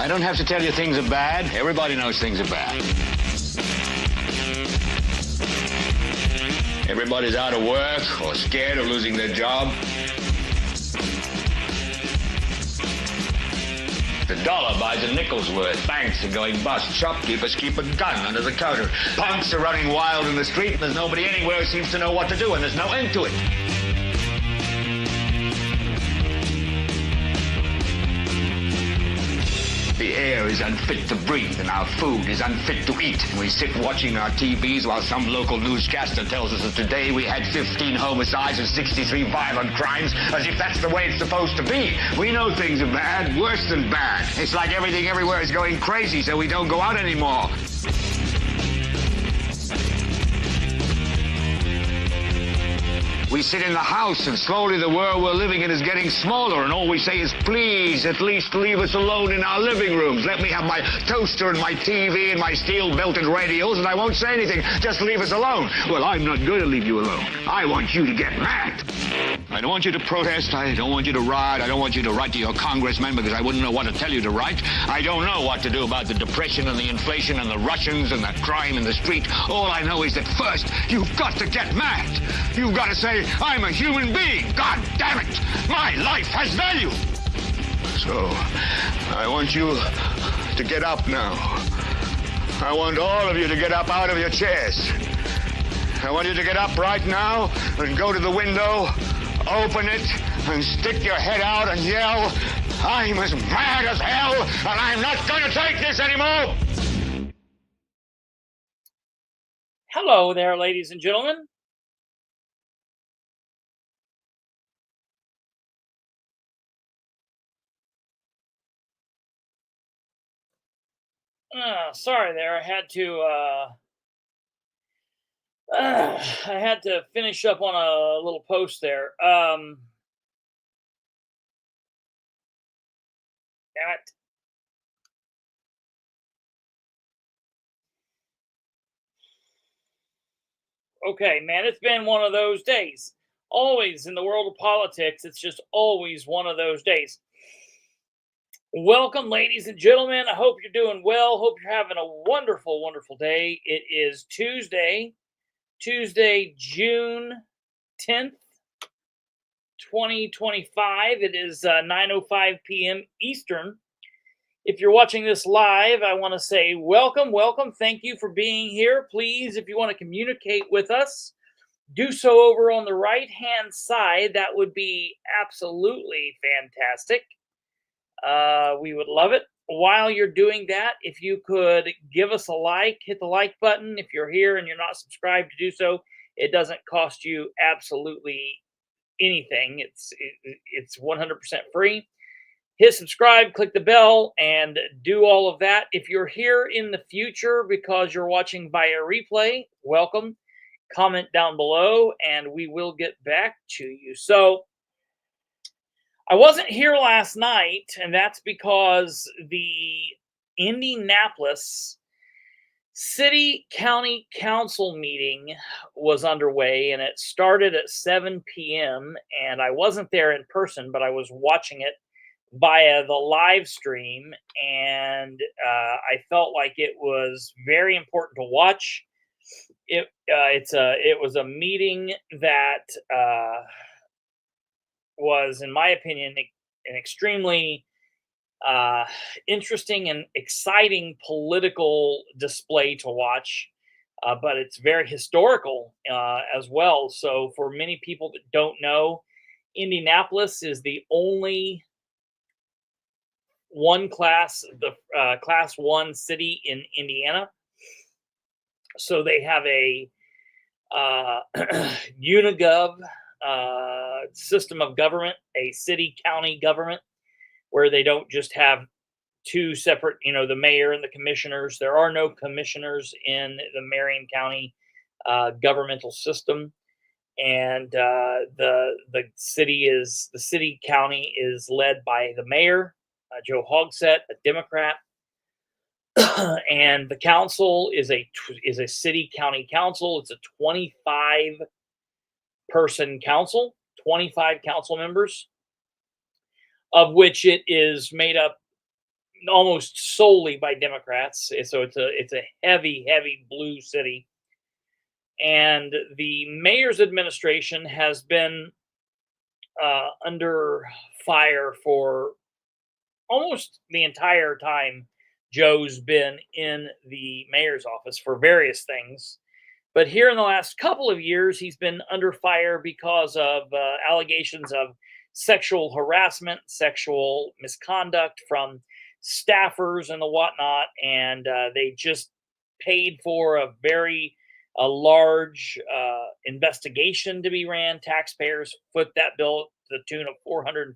I don't have to tell you things are bad. Everybody knows things are bad. Everybody's out of work or scared of losing their job. The dollar buys a nickel's worth. Banks are going bust. Shopkeepers keep a gun under the counter. Punks are running wild in the street, and there's nobody anywhere who seems to know what to do, and there's no end to it. The air is unfit to breathe, and our food is unfit to eat. And we sit watching our TVs while some local newscaster tells us that today we had 15 homicides and 63 violent crimes, as if that's the way it's supposed to be. We know things are bad, worse than bad. It's like everything everywhere is going crazy, so we don't go out anymore. We sit in the house, and slowly the world we're living in is getting smaller, and all we say is, please, at least leave us alone in our living rooms. Let me have my toaster and my TV and my steel-belted radios, and I won't say anything. Just leave us alone. Well, I'm not going to leave you alone. I want you to get mad. I don't want you to protest. I don't want you to riot. I don't want you to write to your congressman, because I wouldn't know what to tell you to write. I don't know what to do about the depression and the inflation and the Russians and the crime in the street. All I know is that first, you've got to get mad. You've got to say, I'm a human being. God damn it. My life has value. So, I want you to get up now. I want all of you to get up out of your chairs. I want you to get up right now and go to the window, open it, and stick your head out and yell, I'm as mad as hell, and I'm not going to take this anymore. Hello there, ladies and gentlemen. Sorry there. I had to finish up on a little post there. Damn it. Okay, man, it's been one of those days. Always in the world of politics, it's just always one of those days. Welcome, ladies and gentlemen. I hope you're doing well. Hope you're having a wonderful, wonderful day. It is Tuesday, June 10th, 2025. It is 9:05 p.m. Eastern. If you're watching this live, I want to say welcome. Thank you for being here. Please, if you want to communicate with us, do so over on the right-hand side. That would be absolutely fantastic. We would love it. While you're doing that, if you could give us a like, hit the like button. If you're here and you're not subscribed, to do so. It doesn't cost you absolutely anything. It's 100% free. Hit subscribe, click the bell, and do all of that. If you're here in the future because you're watching via replay, welcome. Comment down below, and we will get back to you. So, I wasn't here last night, and that's because the Indianapolis City County Council meeting was underway, and it started at 7 p.m., and I wasn't there in person, but I was watching it via the live stream, and I felt like it was very important to watch. It was a meeting that was, in my opinion, an extremely interesting and exciting political display to watch, but it's very historical as well. So for many people that don't know, Indianapolis is the only class 1 city in Indiana. So they have a unigov system of government, a city-county government, where they don't just have two separate, the mayor and the commissioners. There are no commissioners in the Marion County governmental system, and the city-county is led by the mayor, Joe Hogsett, a Democrat, and the council is a city-county council. It's a 25-person council, 25 council members, of which it is made up almost solely by Democrats. So it's a heavy blue city, and the mayor's administration has been under fire for almost the entire time Joe's been in the mayor's office for various things. But here in the last couple of years, he's been under fire because of allegations of sexual harassment, sexual misconduct from staffers and the whatnot. And they just paid for a large investigation to be ran. Taxpayers foot that bill to the tune of $450,000.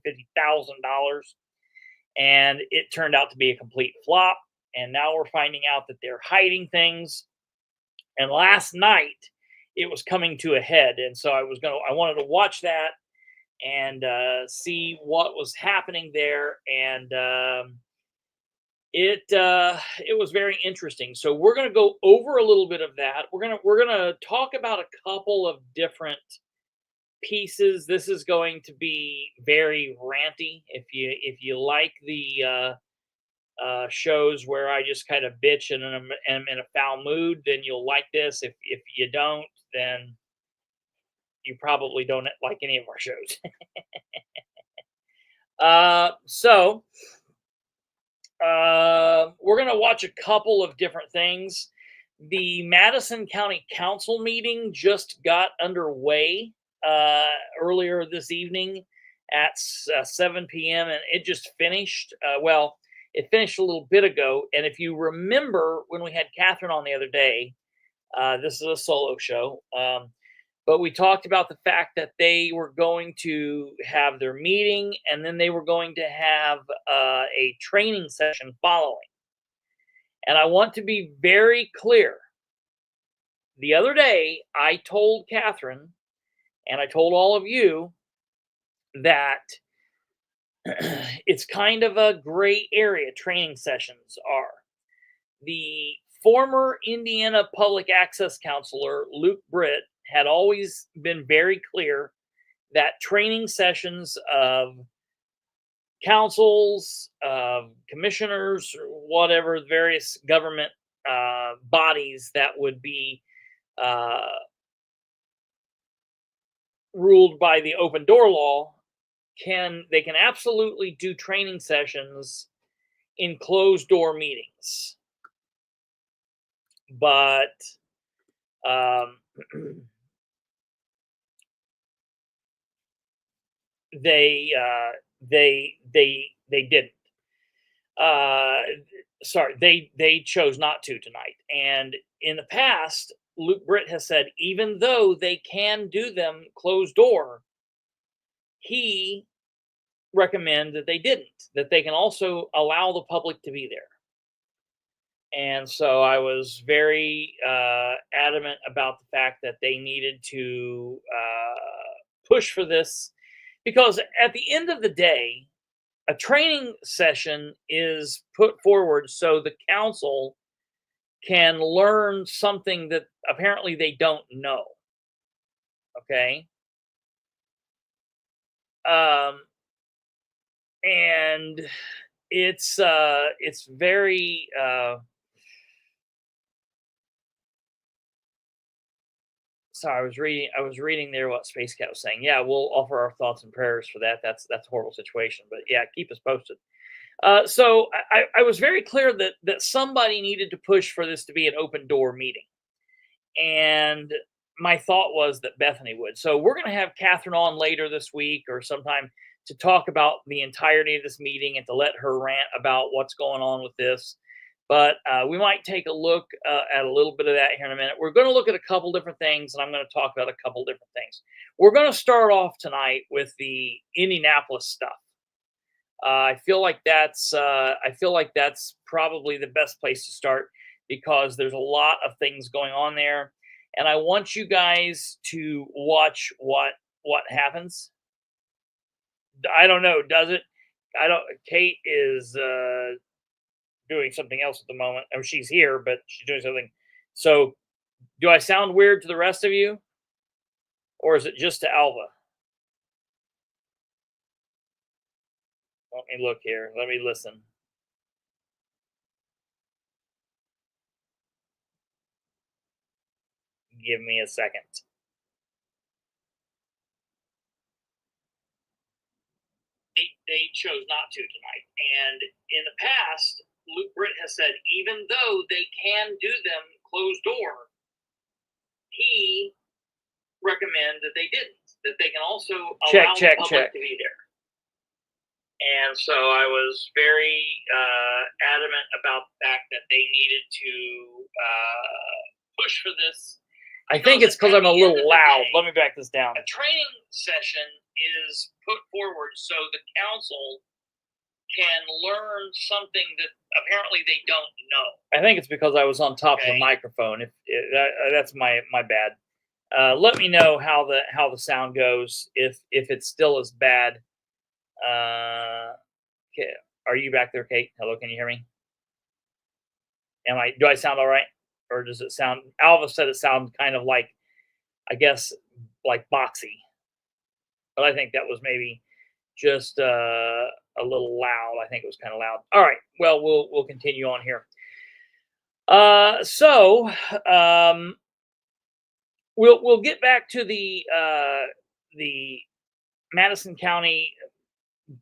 And it turned out to be a complete flop. And now we're finding out that they're hiding things. And last night it was coming to a head, and so I wanted to watch that and see what was happening there, and it was very interesting. So we're gonna go over a little bit of that. We're gonna talk about a couple of different pieces. This is going to be very ranty. If you like the shows where I just kind of bitch and am in a foul mood, then you'll like this. If you don't, then you probably don't like any of our shows. So we're gonna watch a couple of different things. The Madison County Council meeting just got underway earlier this evening at 7 p.m. and it just finished. It finished a little bit ago. And if you remember when we had Catherine on the other day, this is a solo show, but we talked about the fact that they were going to have their meeting and then they were going to have a training session following. And I want to be very clear. The other day, I told Catherine and I told all of you that it's kind of a gray area, training sessions are. The former Indiana public access counselor, Luke Britt, had always been very clear that training sessions of councils, of commissioners, or whatever, various government bodies that would be ruled by the open door law, they can absolutely do training sessions in closed door meetings, but they didn't. They chose not to tonight. And in the past, Luke Britt has said even though they can do them closed door, he recommend that they didn't, that they can also allow the public to be there. And so I was very adamant about the fact that they needed to push for this, because at the end of the day, a training session is put forward so the council can learn something that apparently they don't know. Okay. And it's very sorry, I was reading there what Space Cat was saying. Yeah, we'll offer our thoughts and prayers for that. That's a horrible situation, but yeah, keep us posted. So I was very clear that somebody needed to push for this to be an open door meeting, and my thought was that Bethany would. So we're going to have Catherine on later this week or sometime to talk about the entirety of this meeting and to let her rant about what's going on with this. But we might take a look at a little bit of that here in a minute. We're going to look at a couple different things, and I'm going to talk about a couple different things. We're going to start off tonight with the Indianapolis stuff. I feel like that's probably the best place to start because there's a lot of things going on there, and I want you guys to watch what happens. I don't know. Does it? I don't. Kate is doing something else at the moment. I mean, she's here, but she's doing something. So, do I sound weird to the rest of you, or is it just to Alva? Let me look here. Let me listen. Give me a second. They chose not to tonight. And in the past, Luke Britt has said, even though they can do them closed door, he recommend that they didn't. That they can also allow the public to be there. And so I was very adamant about the fact that they needed to push for this. I think it's because I'm a little loud. Let me back this down. A training session is put forward so the council can learn something that apparently they don't know. I think it's because I was on top of the microphone. That's my bad. Let me know how the sound goes if it's still as bad. Okay. Are you back there, Kate? Hello, can you hear me? Do I sound all right? Or does it sound, Alva said it sounds kind of like, I guess, like boxy. But I think that was maybe just a little loud. I think it was kind of loud. All right. Well, we'll continue on here. We'll get back to the Madison County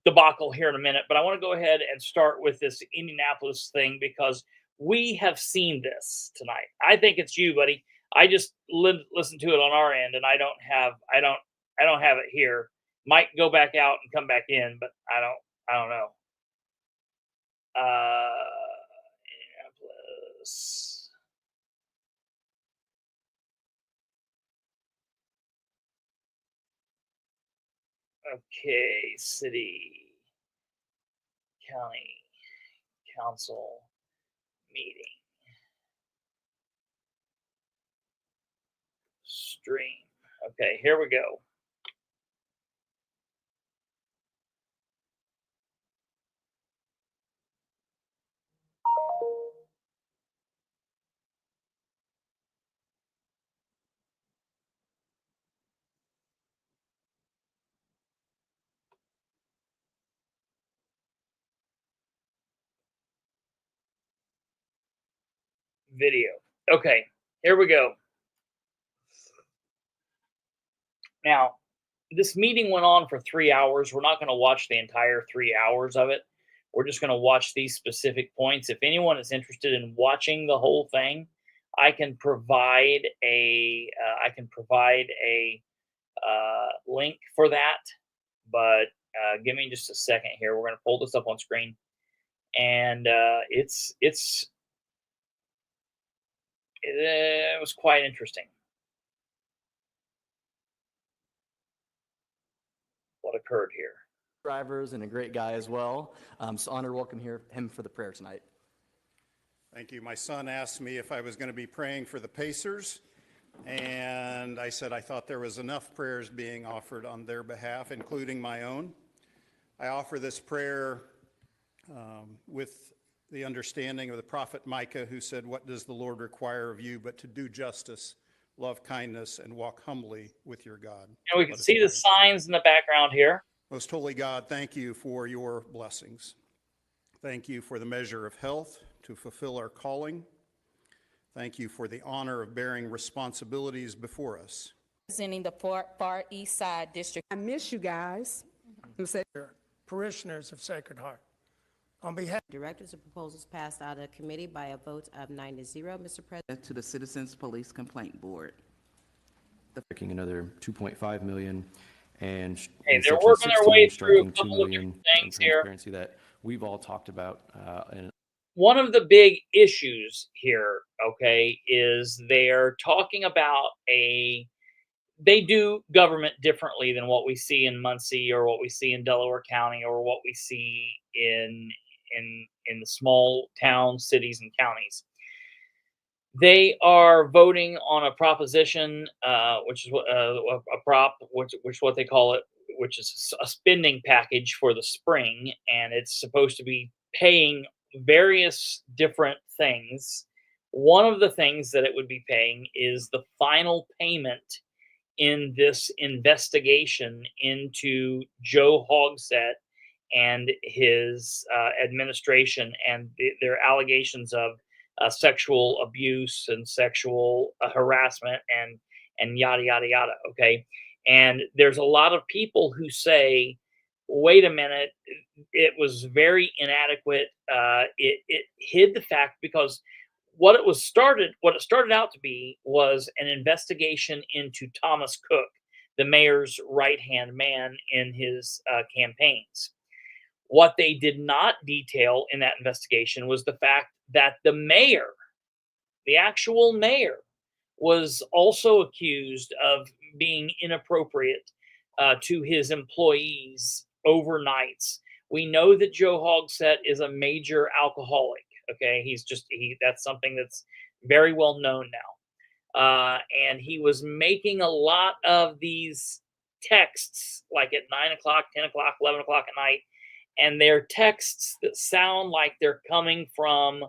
debacle here in a minute, but I want to go ahead and start with this Indianapolis thing because we have seen this tonight. I think it's you, buddy. I just listened to it on our end, and I don't have it here. Might go back out and come back in, but I don't know. Indianapolis. Okay, city, county, council meeting. Stream. Okay, here we go. Video. Okay, here we go. Now, this meeting went on for 3 hours. We're not going to watch the entire 3 hours of it. We're just going to watch these specific points. If anyone is interested in watching the whole thing, I can provide a link for that. But give me just a second here. We're going to pull this up on screen, and it was quite interesting what occurred here. Drivers and a great guy as well. So honored to welcome him for the prayer tonight. Thank you. My son asked me if I was going to be praying for the Pacers, and I said I thought there was enough prayers being offered on their behalf, including my own. I offer this prayer with the understanding of the prophet Micah, who said, "What does the Lord require of you but to do justice, love kindness, and walk humbly with your God?" And we can see the signs in the background here. Most holy God, thank you for your blessings. Thank you for the measure of health to fulfill our calling. Thank you for the honor of bearing responsibilities before us. Representing the Far East Side District. I miss you guys. Who said parishioners of Sacred Heart. On behalf Directors of proposals passed out of committee by a vote of 9-0, Mr. President. To the Citizens Police Complaint Board. Another $2.5 million, and hey, they're working their way through a couple of different things here that we've all talked about. And one of the big issues here, okay, is they're talking about they do government differently than what we see in Muncie or what we see in Delaware County or what we see in the small towns, cities, and counties. They are voting on a proposition, which is a prop, which what they call it, which is a spending package for the spring, and it's supposed to be paying various different things. One of the things that it would be paying is the final payment in this investigation into Joe Hogsett and his administration and their allegations of sexual abuse and sexual harassment and yada yada yada. Okay, and there's a lot of people who say, "Wait a minute, it was very inadequate. It hid the fact because." What it started out to be was an investigation into Thomas Cook, the mayor's right-hand man in his campaigns. What they did not detail in that investigation was the fact that the mayor, the actual mayor, was also accused of being inappropriate to his employees overnights. We know that Joe Hogsett is a major alcoholic. Okay, that's something that's very well known now. And he was making a lot of these texts, like at 9 o'clock, 10 o'clock, 11 o'clock at night, and they're texts that sound like they're coming from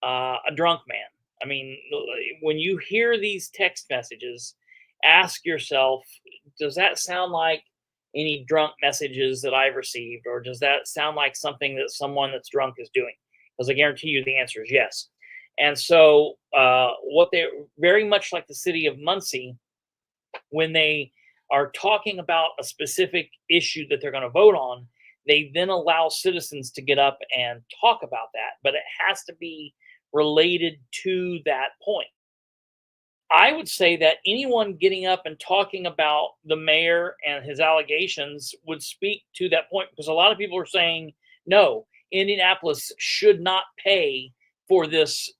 a drunk man. I mean, when you hear these text messages, ask yourself, does that sound like any drunk messages that I've received, or does that sound like something that someone that's drunk is doing? Because I guarantee you the answer is yes. And so, what they very much like the city of Muncie, when they are talking about a specific issue that they're going to vote on, they then allow citizens to get up and talk about that, but it has to be related to that point. I would say that anyone getting up and talking about the mayor and his allegations would speak to that point, because a lot of people are saying, no, Indianapolis should not pay for this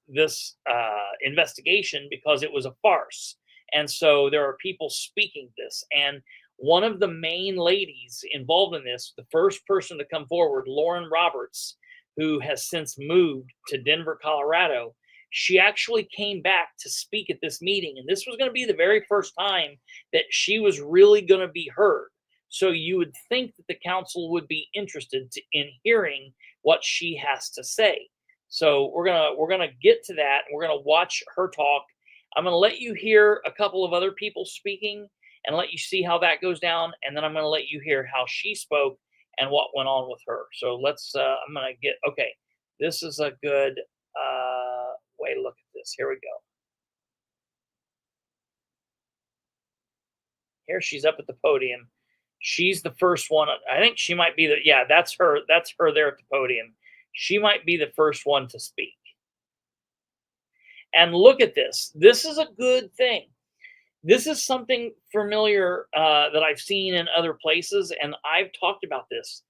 investigation because it was a farce. And so there are people speaking this. And one of the main ladies involved in this, the first person to come forward, Lauren Roberts, who has since moved to Denver, Colorado, she actually came back to speak at this meeting. And this was going to be the very first time that she was really going to be heard. So you would think that the council would be interested in hearing what she has to say. So we're gonna get to that. We're gonna watch her talk. I'm gonna let you hear a couple of other people speaking and let you see how that goes down, and then I'm gonna let you hear how she spoke and what went on with her. So let's. I'm gonna get okay. This is a good way to look at this. Here we go. Here she's up at the podium. She's the first one. I think she might be yeah, that's her. That's her there at the podium. She might be the first one to speak. And look at this. This is a good thing. This is something familiar that I've seen in other places, and I've talked about this.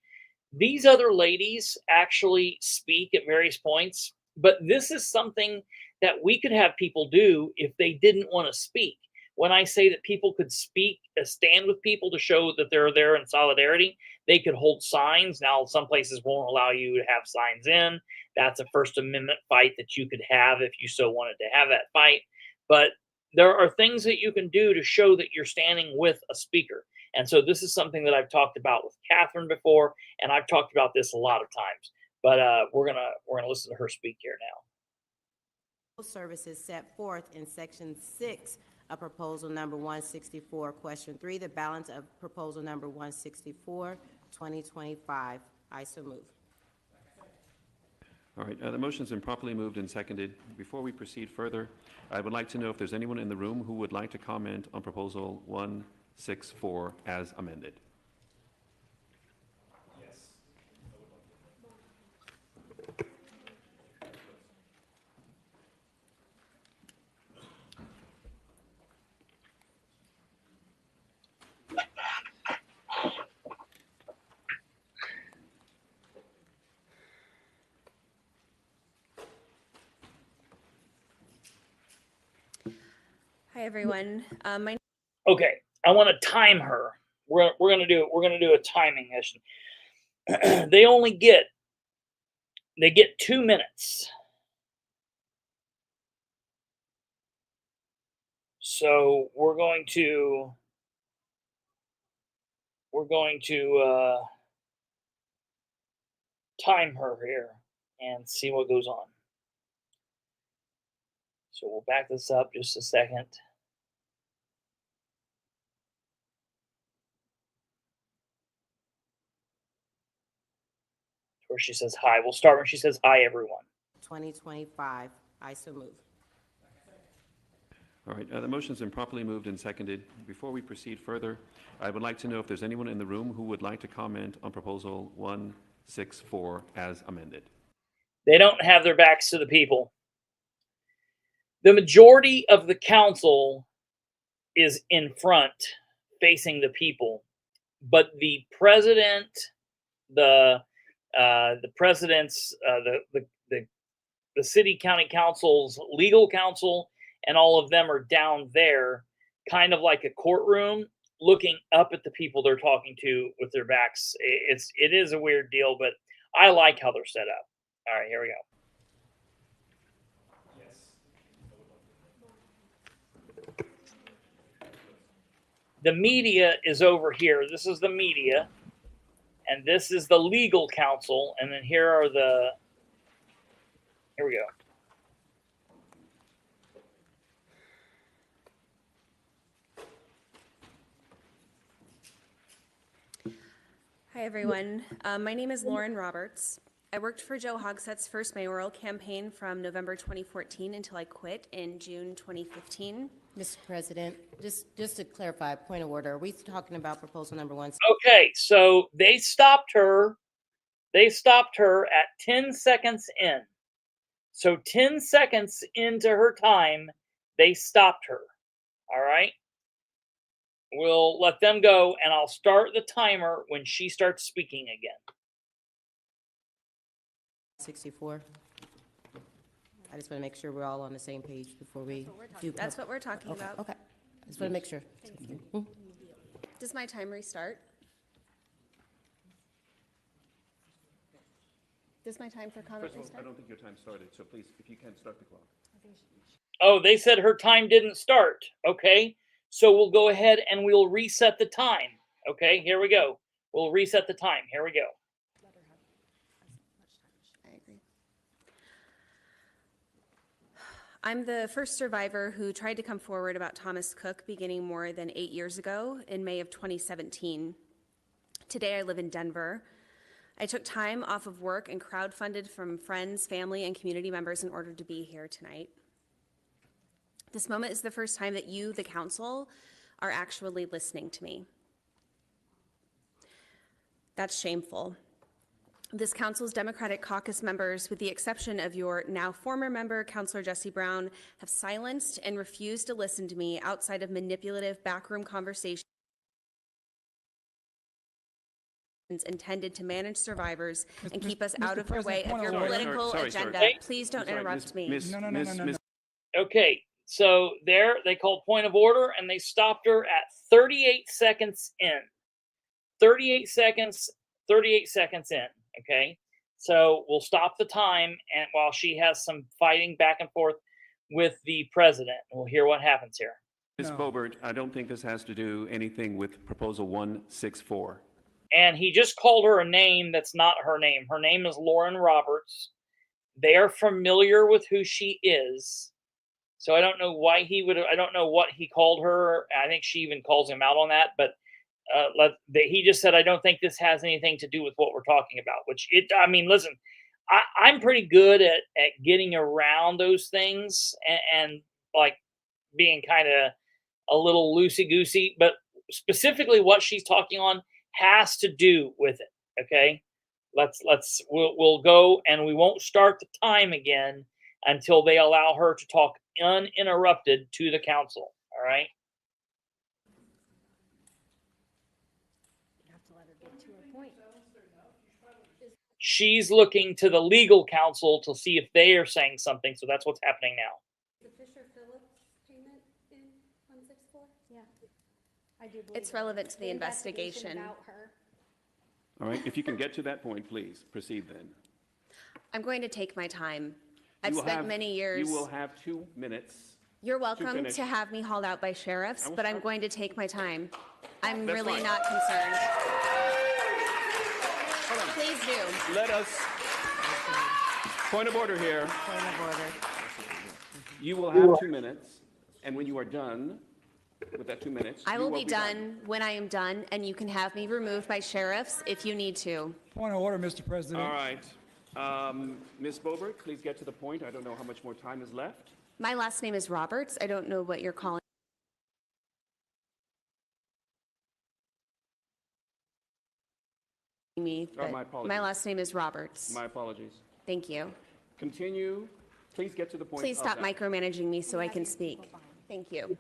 These other ladies actually speak at various points, but this is something that we could have people do if they didn't want to speak. When I say that people could speak, stand with people to show that they're there in solidarity, they could hold signs. Now, some places won't allow you to have signs in. That's a First Amendment fight that you could have if you so wanted to have that fight. But there are things that you can do to show that you're standing with a speaker. And so this is something that I've talked about with Catherine before, and I've talked about this a lot of times. But we're gonna listen to her speak here now. Services set forth in Section 6 of Proposal Number 164, Question 3, the balance of Proposal Number 164, 2025. I so move. All right, the motion's been properly moved and seconded. Before we proceed further, I would like to know if there's anyone in the room who would like to comment on Proposal 164 as amended. Hi everyone. Okay, I want to time her. We're gonna do a timing mission. They get 2 minutes. So we're going to time her here and see what goes on. So we'll back this up just a second. Where she says hi. We'll start when she says hi, everyone. 2025. I so move. All right, the motion's been properly moved and seconded. Before we proceed further, I would like to know if there's anyone in the room who would like to comment on Proposal 164 as amended. They don't have their backs to the people. The majority of the council is in front, facing the people, but the president, the president's, the city county council's legal counsel, and all of them are down there, kind of like a courtroom, looking up at the people they're talking to with their backs. It is a weird deal, but I like how they're set up. All right, here we go. The media is over here. This is the media, and this is the legal counsel, and then here are the, here we Hi, everyone. My name is Lauren Roberts. I worked for Joe Hogsett's first mayoral campaign from November 2014 until I quit in June 2015. Mr. President, just to clarify, point of order, are we talking about proposal number 1? Okay, so they stopped her. They stopped her at 10 seconds in. So 10 seconds into her time, they stopped her. All right? We'll let them go, and I'll start the timer when she starts speaking again. 64. I just want to make sure we're all on the same page before we do. That's what we're talking about. Okay. I just want to make sure. Thank you. Does my time restart? Does my time for comment First of all, restart? I don't think your time started, so please, if you can, start the clock. Oh, they said her time didn't start. Okay, so we'll go ahead and we'll reset the time. Okay, here we go. We'll reset the time. Here we go. I agree. I'm the first survivor who tried to come forward about Thomas Cook beginning more than 8 years ago in May of 2017. Today I live in Denver. I took time off of work and crowdfunded from friends, family, and community members in order to be here tonight. This moment is the first time that you, the council, are actually listening to me. That's shameful. This council's Democratic caucus members, with the exception of your now former member, Councilor Jesse Brown, have silenced and refused to listen to me outside of manipulative backroom conversations intended to manage survivors and keep us out of the way of your political agenda. Please don't interrupt me. No. Okay, so there they called point of order, and they stopped her at 38 seconds in. 38 seconds in. Okay, so we'll stop the time, and while she has some fighting back and forth with the president, we'll hear what happens here. Ms. Boebert, I don't think this has to do anything with Proposal 164. And he just called her a name that's not her name. Her name is Lauren Roberts. They are familiar with who she is. So I don't know why I don't know what he called her. I think she even calls him out on that, but he just said, I don't think this has anything to do with what we're talking about, I mean, listen, I'm pretty good at getting around those things and like being kind of a little loosey-goosey, specifically what she's talking on has to do with it. Okay. We'll go, and we won't start the time again until they allow her to talk uninterrupted to the council. All right. She's looking to the legal counsel to see if they are saying something. So that's what's happening now. The Fisher-Phillips payment in 164? Yeah. I do believe It's relevant to the investigation. about her. All right, if you can get to that point, please, proceed then. I'm going to take my time. I've spent many years. You will have 2 minutes. You're welcome to have me hauled out by sheriffs, but I'm going to take my time. I'm really not concerned. Please do. Let us, point of order here. Point of order. You will have 2 minutes, and when you are done with that 2 minutes, I will be done when I am done, and you can have me removed by sheriffs if you need to. Point of order, Mr. President. All right. Ms. Boberg, please get to the point. I don't know how much more time is left. My last name is Roberts. I don't know what you're calling me, but my apologies. my last name is Roberts. My apologies. Thank you. Continue. Please get to the point. Please stop micromanaging me so I can speak. Thank you.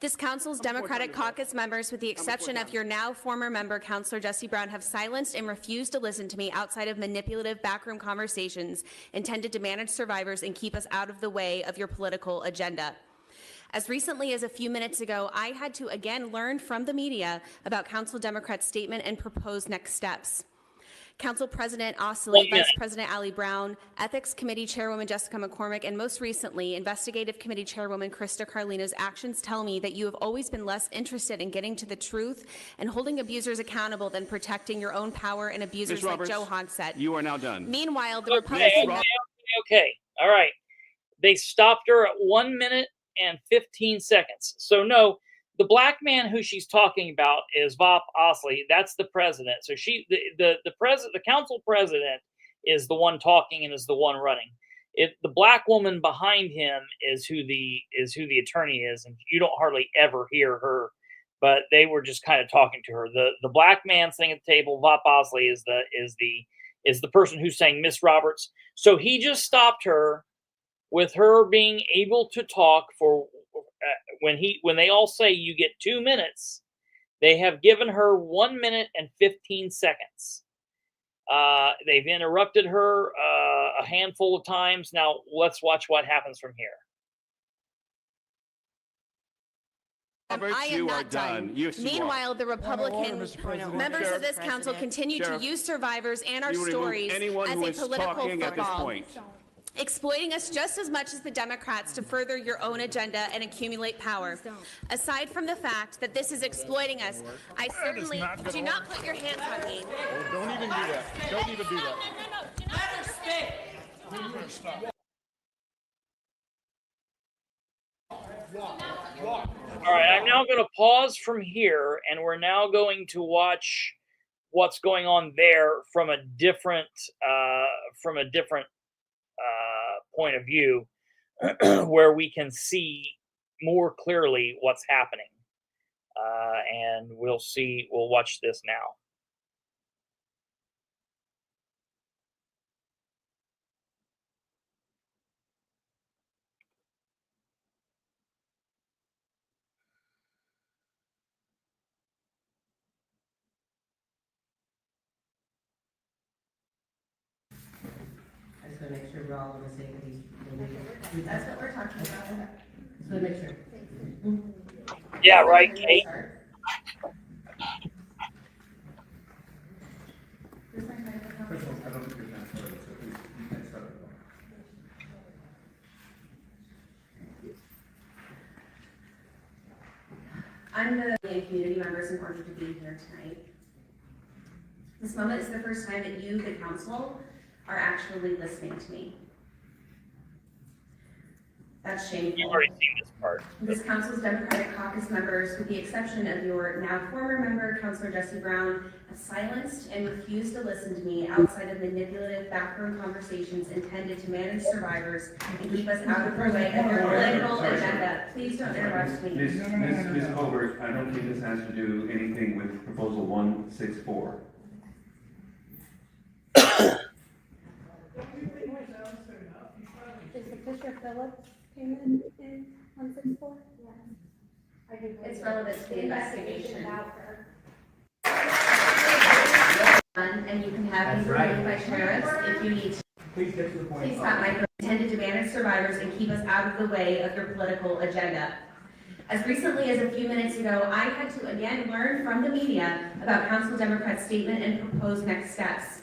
This council's Democratic caucus members, with the exception of your now former member, Councillor Jesse Brown, have silenced and refused to listen to me outside of manipulative backroom conversations intended to manage survivors and keep us out of the way of your political agenda. As recently as a few minutes ago, I had to again learn from the media about Council Democrats' statement and proposed next steps. Council President Osley, Vice President Ali Brown, Ethics Committee Chairwoman Jessica McCormick, and most recently, Investigative Committee Chairwoman Krista Carlino's actions tell me that you have always been less interested in getting to the truth and holding abusers accountable than protecting your own power and abusers like Joe Hogsett. You are now done. Meanwhile, the Republican... Okay, all right. They stopped her at 1 minute and 15 seconds. So no, the black man who she's talking about is Vop Osley. That's the president. So the council president is the one talking and is the one running. The black woman behind him is who the attorney is, and you don't hardly ever hear her. But they were just kind of talking to her. The black man sitting at the table, Vop Osley, is the person who's saying Miss Roberts. So he just stopped her with her being able to talk for. When they all say you get 2 minutes, they have given her 1 minute and 15 seconds. They've interrupted her a handful of times. Now let's watch what happens from here. Roberts, I am you not are done. done. Yes, you Meanwhile, the Republican members of this council continue to Sheriff, use survivors and our stories as a political football, exploiting us just as much as the Democrats to further your own agenda and accumulate power. Aside from the fact that this is exploiting us, I certainly do not put your hands on me. Don't even do that. Don't even do that. All right, I'm now going to pause from here, and we're now going to watch what's going on there from a different point of view, where we can see more clearly what's happening. And we'll watch this now. I just want to make sure we're all on the same page. That's what we're talking about. Just want to make sure. Yeah, right, Kate. I'm the community members in order to be here tonight. This moment is the first time that you, the council, are actually listening to me. That's shameful. You've already seen this part. This council's Democratic caucus members, with the exception of your now former member, Councillor Jesse Brown, have silenced and refused to listen to me outside of manipulative backroom conversations intended to manage survivors and keep us out of the way of your political agenda. Please don't interrupt me. Ms. Colbert, I don't think this has to do anything with Proposal 164. Is the Fisher Phillips payment in 164? Yes. It's relevant to the investigation. And you can have these reviewed by sheriffs if you need to. Please get to the point. Please stop micro intended to manage survivors and keep us out of the way of your political agenda. As recently as a few minutes ago, I had to again learn from the media about Council Democrats' statement and proposed next steps.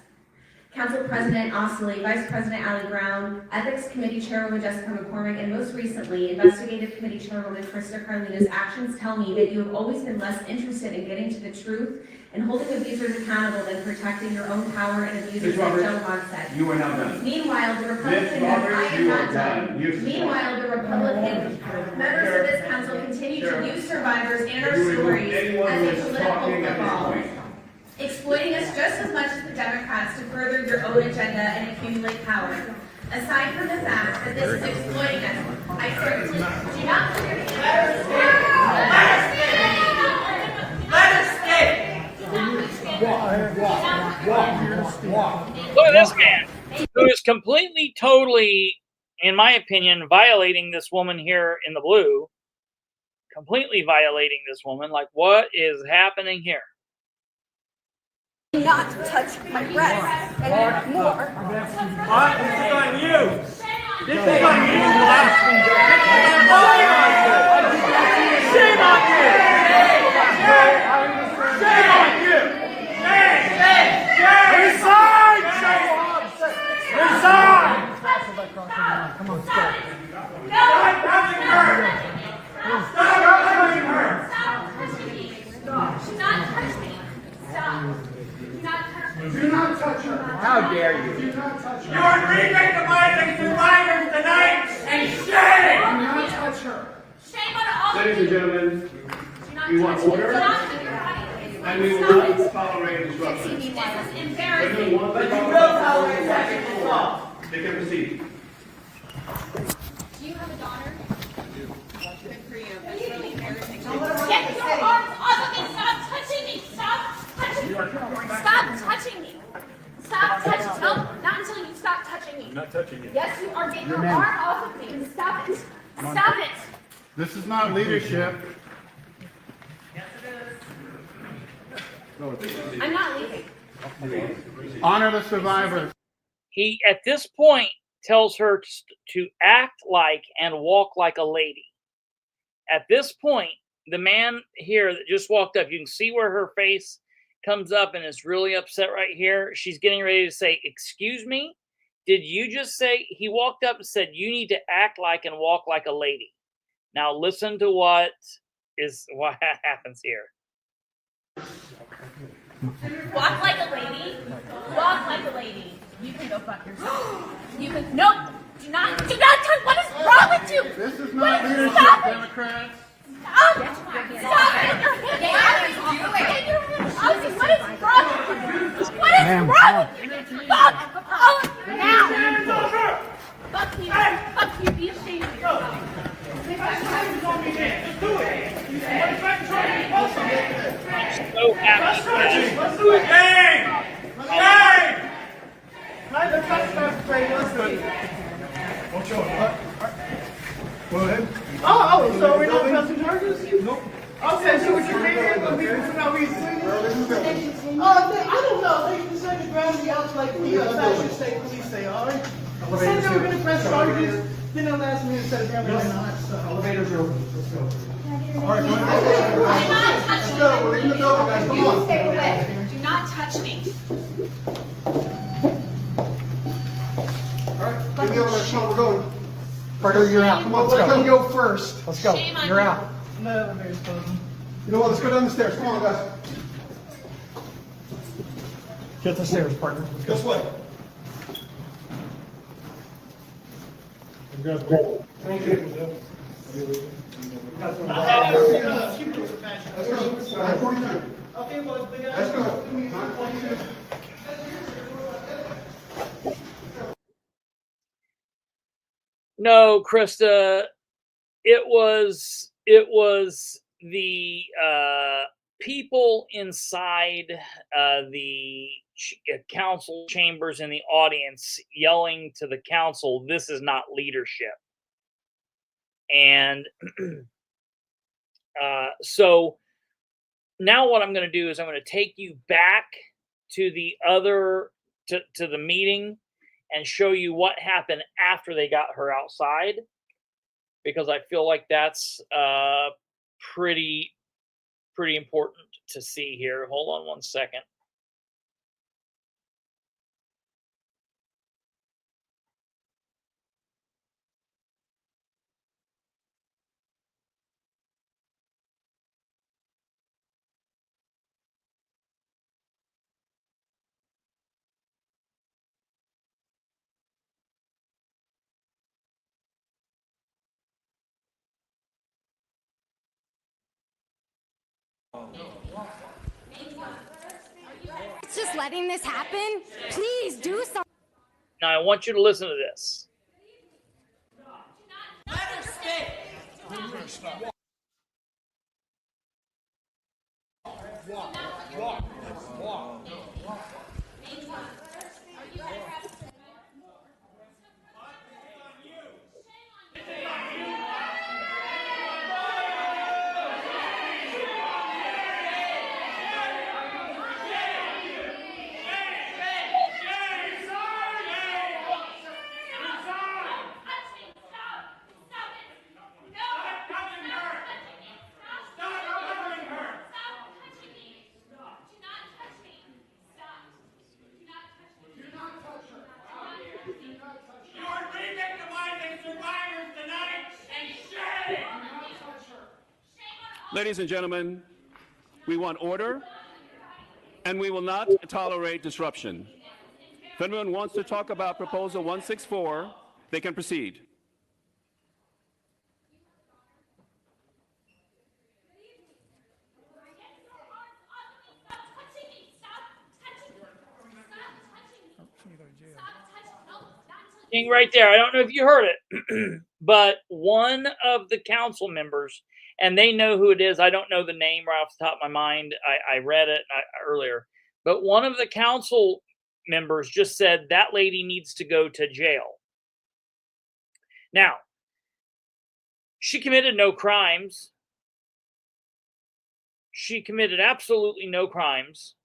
Council President Osley, Vice President Ali Brown, Ethics Committee Chairwoman Jessica McCormick, and most recently, Investigative Committee Chairwoman Krista Carlino's actions tell me that you have always been less interested in getting to the truth and holding abusers accountable than protecting your own power and abusers like Joe Hogsett. You are now done. Meanwhile, the Republican members of this council continue to use survivors and our stories as a political football, exploiting us just as much as the Democrats to further your own agenda and accumulate power. Aside from the fact that this is exploiting us, I certainly do not clear the Let Look at this man, who is completely, totally, in my opinion, violating this woman here in the blue. Completely violating this woman. Like, what is happening here? not touch my breast anymore. What? This is on you. This is on you. Shame on you. Shame on you. Resign. Resign. Come on, stop. Stop having her. Stop having her. Stop. Do not touch me. Stop. Do not touch her. How dare you? Do not touch her. You are re-victimizing survivors tonight, and shame! Do not touch her. Shame on all Ladies and gentlemen, we want order, and we will not tolerate disruption. This is embarrassing. But you will tolerate sexual assault. They can proceed. Do you have a daughter? Good for you. That's really embarrassing. Get your arms off of me. Stop touching me. Stop touching me. Stop touching me. Stop touching. No, not until you stop touching me. I'm not touching you. Yes, you are. Get your arm off of me. Stop it. Stop it. This is not leadership. I'm not leaving. Honor the survivors. He, at this point, tells her to act like and walk like a lady. At this point, the man here that just walked up, you can see where her face comes up and is really upset right here. She's getting ready to say, "Excuse me, did you just say?" He walked up and said, "You need to act like and walk like a lady." Now listen to what happens here. Walk like a lady. Walk like a lady. You can go fuck yourself. You can. Nope. Do not touch. What is wrong with you? This is not leadership, Democrats. Stop it! Stop it! Get your hands off me! What is wrong with you? What is wrong with you? Fuck all of you now! Fuck you! Fuck you! Be ashamed of yourself! So happy. Let's do it! Gang! Gang! Let's do it. Go ahead. Oh, so we're not pressing charges? Nope. Okay, so what you're saying is we can now be I don't know. They said the gravity out like the fashion state police say, all right? They said they were going to press charges. Then the last minute said apparently they're not. Elevators are open. Let's go. All right, let's go. We're in the building, guys. Come on. Stay away. Do not touch me. All right, give me over there. Sean, we're going. Parker, you're out. Come on, let's go. Go first. Let's go. You're out. No, elevator's closing. You know what? Let's go down the stairs. Come on, guys. Get the stairs, partner. This way. Thank you. Let's go. No, Krista, it was the people inside the council chambers in the audience yelling to the council, "This is not leadership." And so now what I'm going to do is I'm going to take you back to the to the meeting and show you what happened after they got her outside, because I feel like that's pretty important to see here. Hold on one second. Just letting this happen? Please do something. Now, I want you to listen to this. Let her stay. Walk. Ladies and gentlemen, we want order, and we will not tolerate disruption. If anyone wants to talk about Proposal 164, they can proceed. Right there. I don't know if you heard it, but one of the council members, and they know who it is. I don't know the name right off the top of my mind. I read it earlier, but one of the council members just said that lady needs to go to jail. Now, she committed no crimes. She committed absolutely no crimes.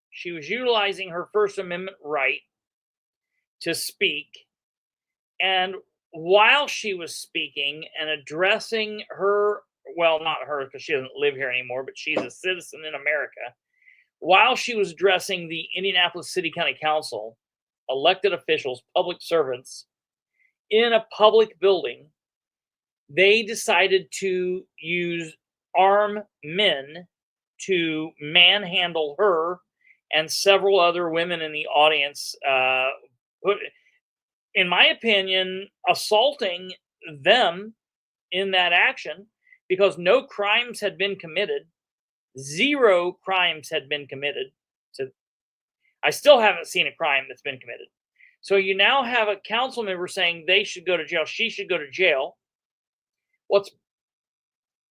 She was utilizing her First Amendment right to speak. And while she was speaking and addressing her, well, not her because she doesn't live here anymore, but she's a citizen in America. While she was addressing the Indianapolis City County Council, elected officials, public servants, in a public building, they decided to use armed men to manhandle her and several other women in the audience, in my opinion, assaulting them in that action because no crimes had been committed. 0 crimes had been committed. I still haven't seen a crime that's been committed. So you now have a council member saying they should go to jail. She should go to jail. What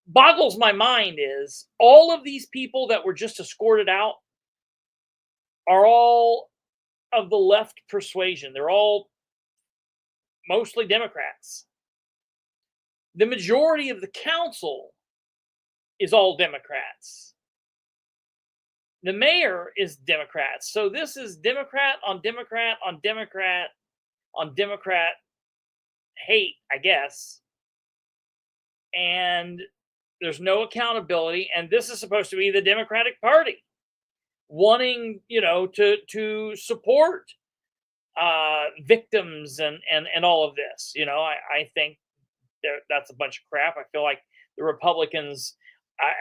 boggles my mind is all of these people that were just escorted out are all of the left persuasion. They're all mostly Democrats. The majority of the council is all Democrats. The mayor is Democrats. So this is Democrat on Democrat on Democrat on Democrat hate, I guess. And there's no accountability. And this is supposed to be the Democratic Party wanting, to support victims and all of this. I think that's a bunch of crap. I feel like the Republicans,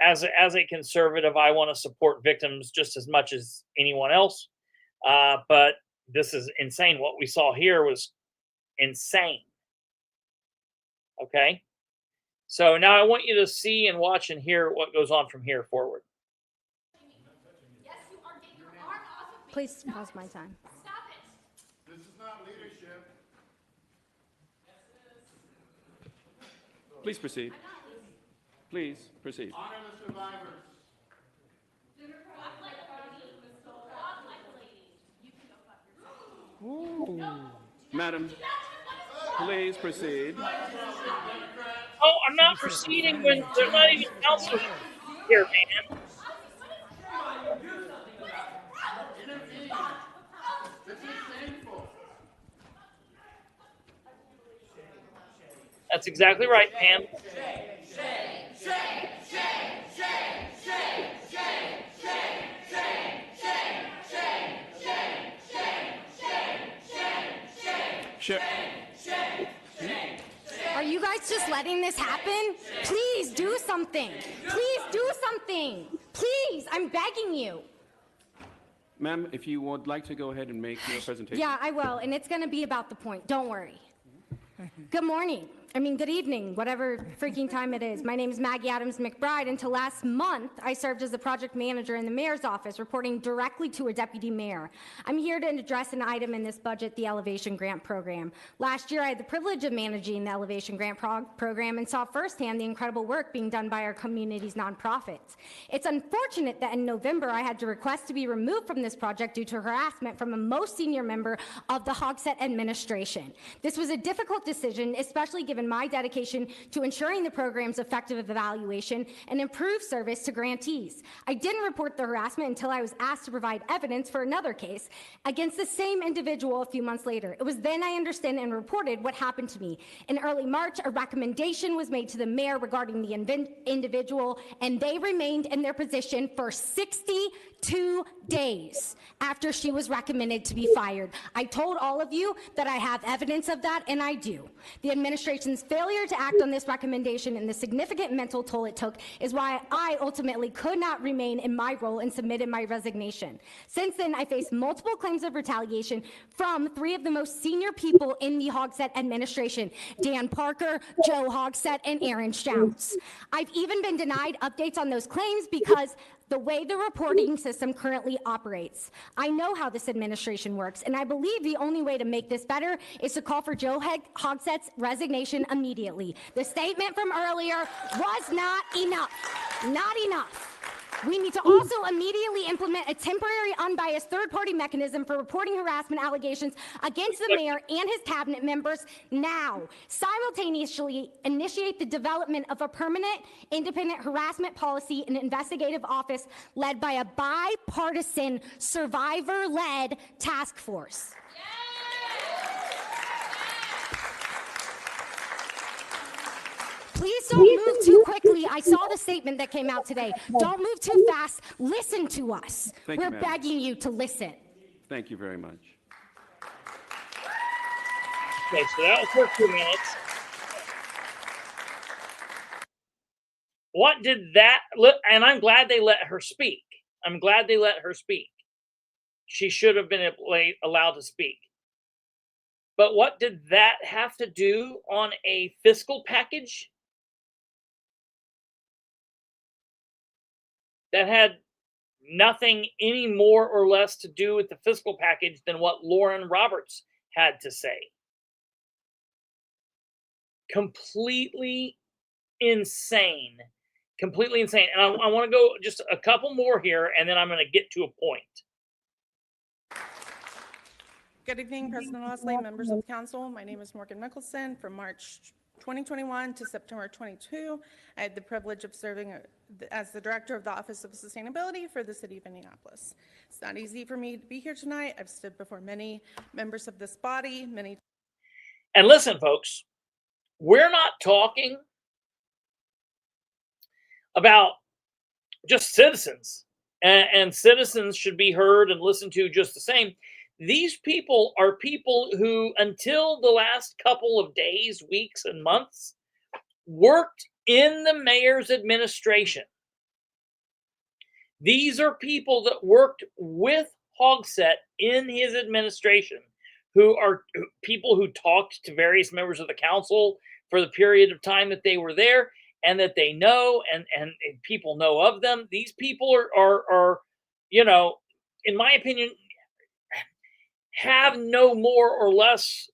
as a conservative, I want to support victims just as much as anyone else. But this is insane. What we saw here was insane. Okay. So now I want you to see and watch and hear what goes on from here forward. Please pause my time. This is not leadership. Please proceed. Please proceed. Honor the survivors. Madam, please proceed. Oh, I'm not proceeding when there's not even council here, man. That's exactly right, Pam. Are you guys just letting this happen? Please do something. Please do something. Please, I'm begging you. Ma'am, if you would like to go ahead and make your presentation. Yeah, I will, and it's going to be about the point. Don't worry. Good morning. Good evening, whatever freaking time it is. My name is Maggie Adams McBride. Until last month, I served as the project manager in the mayor's office, reporting directly to a deputy mayor. I'm here to address an item in this budget, the Elevation Grant Program. Last year, I had the privilege of managing the Elevation Grant Program and saw firsthand the incredible work being done by our community's nonprofits. It's unfortunate that in November, I had to request to be removed from this project due to harassment from a most senior member of the Hogsett administration. This was a difficult decision, especially given my dedication to ensuring the program's effective evaluation and improved service to grantees. I didn't report the harassment until I was asked to provide evidence for another case against the same individual a few months later. It was then I understood and reported what happened to me. In early March, a recommendation was made to the mayor regarding the individual, and they remained in their position for 62 days after she was recommended to be fired. I told all of you that I have evidence of that, and I do. The administration's failure to act on this recommendation and the significant mental toll it took is why I ultimately could not remain in my role and submitted my resignation. Since then, I faced multiple claims of retaliation from 3 of the most senior people in the Hogsett administration: Dan Parker, Joe Hogsett, and Aaron Jounce. I've even been denied updates on those claims because the way the reporting system currently operates. I know how this administration works, and I believe the only way to make this better is to call for Joe Hogsett's resignation immediately. The statement from earlier was not enough. Not enough. We need to also immediately implement a temporary unbiased third-party mechanism for reporting harassment allegations against the mayor and his cabinet members now. Simultaneously initiate the development of a permanent independent harassment policy and investigative office led by a bipartisan survivor-led task force. Please don't move too quickly. I saw the statement that came out today. Don't move too fast. Listen to us. We're begging you to listen. Thank you very much. Okay, so that was for 2 minutes. What did that look? And I'm glad they let her speak. I'm glad they let her speak. She should have been allowed to speak. But what did that have to do on a fiscal package? That had nothing any more or less to do with the fiscal package than what Lauren Roberts had to say. Completely insane. Completely insane. And I want to go just a couple more here, and then I'm going to get to a point. Good evening, President Osley, members of the council. My name is Morgan Mickelson. From March 2021 to September 22, I had the privilege of serving as the director of the Office of Sustainability for the city of Indianapolis. It's not easy for me to be here tonight. I've stood before many members of this body, And listen, folks, we're not talking about just citizens, and citizens should be heard and listened to just the same. These people are people who, until the last couple of days, weeks, and months, worked in the mayor's administration. These are people that worked with Hogsett in his administration, who are people who talked to various members of the council for the period of time that they were there, and that they know, and people know of them. These people are, you know, in my opinion, have no more or less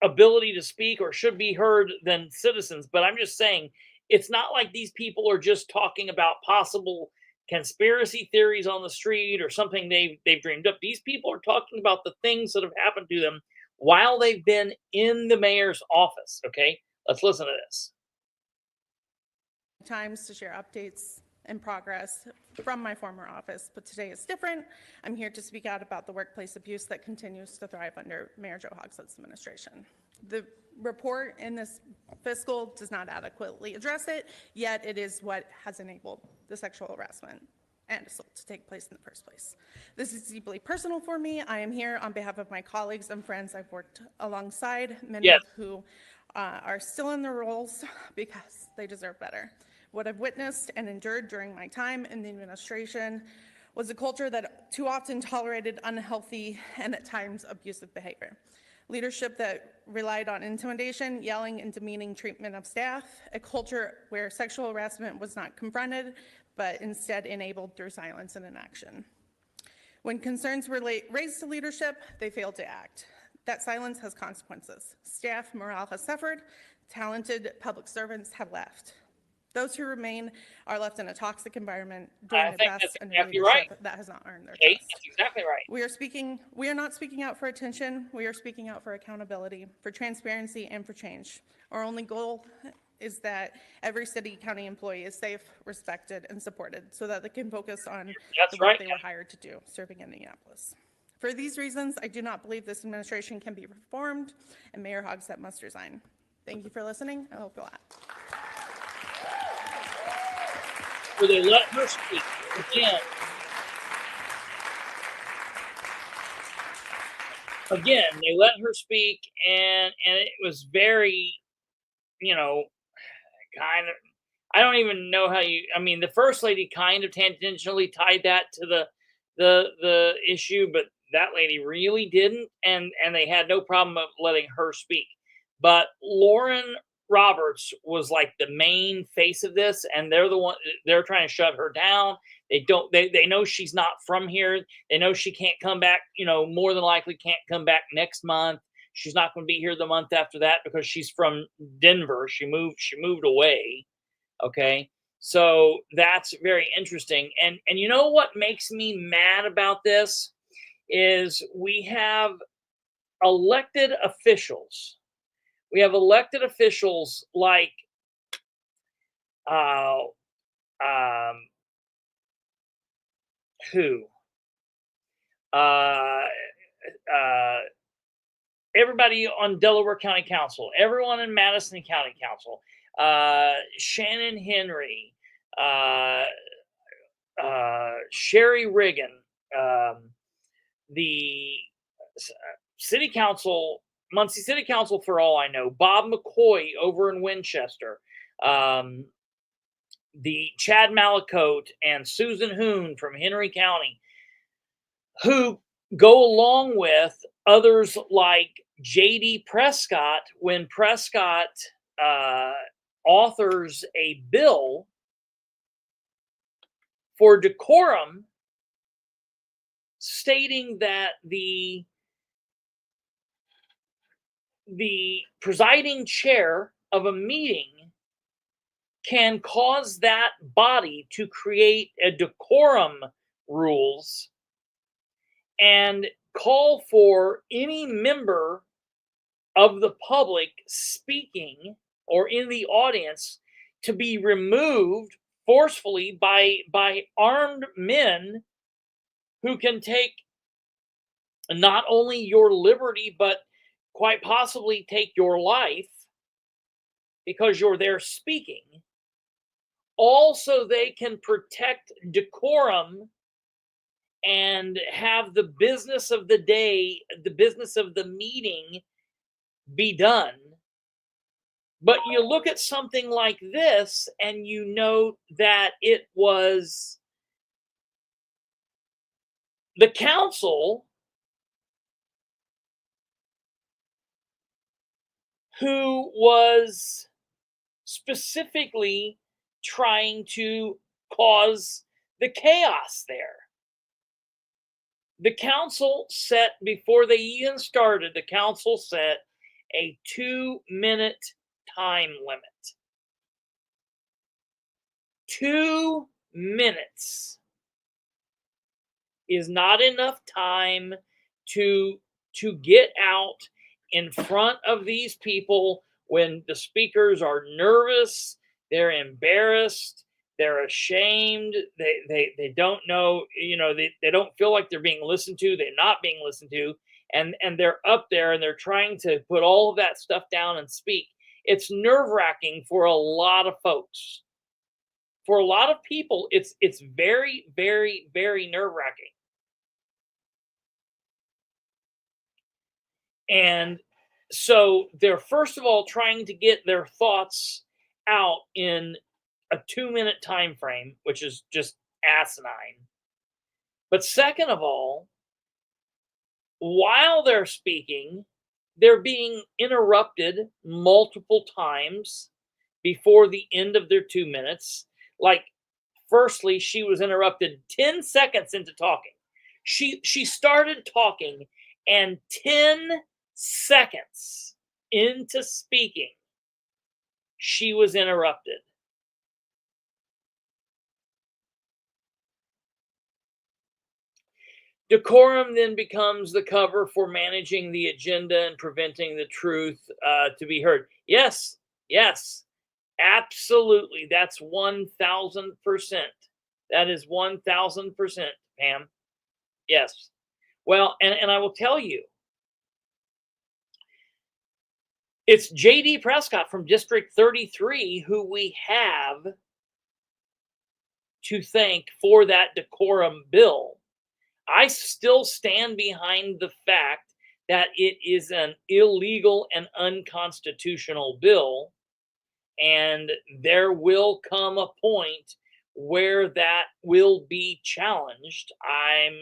ability to speak or should be heard than citizens. But I'm just saying, it's not like these people are just talking about possible conspiracy theories on the street or something they've dreamed up. These people are talking about the things that have happened to them while they've been in the mayor's office. Okay, let's listen to this. times to share updates and progress from my former office, but today is different. I'm here to speak out about the workplace abuse that continues to thrive under Mayor Joe Hogsett's administration. The report in this fiscal does not adequately address it, yet it is what has enabled the sexual harassment and assault to take place in the first place. This is deeply personal for me. I am here on behalf of my colleagues and friends I've worked alongside, many of who are still in their roles because they deserve better. What I've witnessed and endured during my time in the administration was a culture that too often tolerated unhealthy and at times abusive behavior. leadership that relied on intimidation, yelling, and demeaning treatment of staff, a culture where sexual harassment was not confronted, but instead enabled through silence and inaction. When concerns were raised to leadership, they failed to act. That silence has consequences. Staff morale has suffered, talented public servants have left. Those who remain are left in a toxic environment doing their best under leadership that has not earned their Kate, trust. that's exactly right. We are not speaking out for attention. We are speaking out for accountability, for transparency, and for change. Our only goal is that every city, county employee is safe, respected, and supported so that they can focus on the work they were hired to do, serving Indianapolis. For these reasons, I do not believe this administration can be reformed, and Mayor Hogsett must resign. Thank you for listening. I hope you'll act. Where they let her speak again. Again, they let her speak, and it was very, you know, kind of. I don't even know how you. I mean, the first lady kind of tangentially tied that to the issue, but that lady really didn't, and they had no problem of letting her speak. But Lauren Roberts was like the main face of this, and they're trying to shut her down. They know she's not from here. They know she can't come back, more than likely can't come back next month. She's not going to be here the month after that because she's from Denver. She moved away. Okay. So that's very interesting. And you know what makes me mad about this is we have elected officials. We have elected officials like who? Everybody on Delaware County Council, everyone in Madison County Council, Shannon Henry, Sherry Riggin, the City Council, Muncie City Council, for all I know, Bob McCoy over in Winchester, the Chad Malacote and Susan Hoon from Henry County, who go along with others like J.D. Prescott when Prescott authors a bill for decorum, stating that the presiding chair of a meeting can cause that body to create a decorum rules and call for any member of the public speaking or in the audience to be removed forcefully by armed men who can take not only your liberty, but quite possibly take your life because you're there speaking. Also, they can protect decorum and have the business of the day, the business of the meeting be done. But you look at something like this and you note that it was the council who was specifically trying to cause the chaos there. The council set, before they even started, the council set a 2-minute time limit. 2 minutes is not enough time to get out in front of these people when the speakers are nervous, they're embarrassed, they're ashamed, they don't know, they don't feel like they're being listened to, they're not being listened to, and they're up there and they're trying to put all of that stuff down and speak. It's nerve-wracking for a lot of folks. For a lot of people, it's very, very, very nerve-wracking. And so they're first of all trying to get their thoughts out in a 2-minute time frame, which is just asinine. But second of all, while they're speaking, they're being interrupted multiple times before the end of their 2 minutes. Like, firstly, she was interrupted 10 seconds into talking. She started talking, and 10 seconds into speaking, she was interrupted. Decorum then becomes the cover for managing the agenda and preventing the truth to be heard. Yes, yes, absolutely. That's 1,000%. That is 1,000%, Pam. Yes. Well, and I will tell you, it's J.D. Prescott from District 33 who we have to thank for that decorum bill. I still stand behind the fact that it is an illegal and unconstitutional bill, and there will come a point where that will be challenged. I'm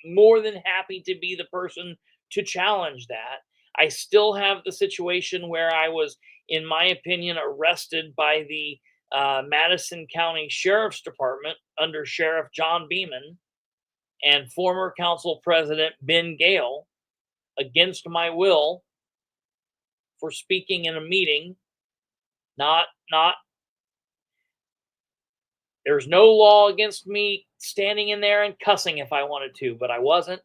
more than happy to be the person to challenge that. I still have the situation where I was, in my opinion, arrested by the Madison County Sheriff's Department under Sheriff John Beeman and former council president Ben Gale against my will for speaking in a meeting. There's no law against me standing in there and cussing if I wanted to, but I wasn't.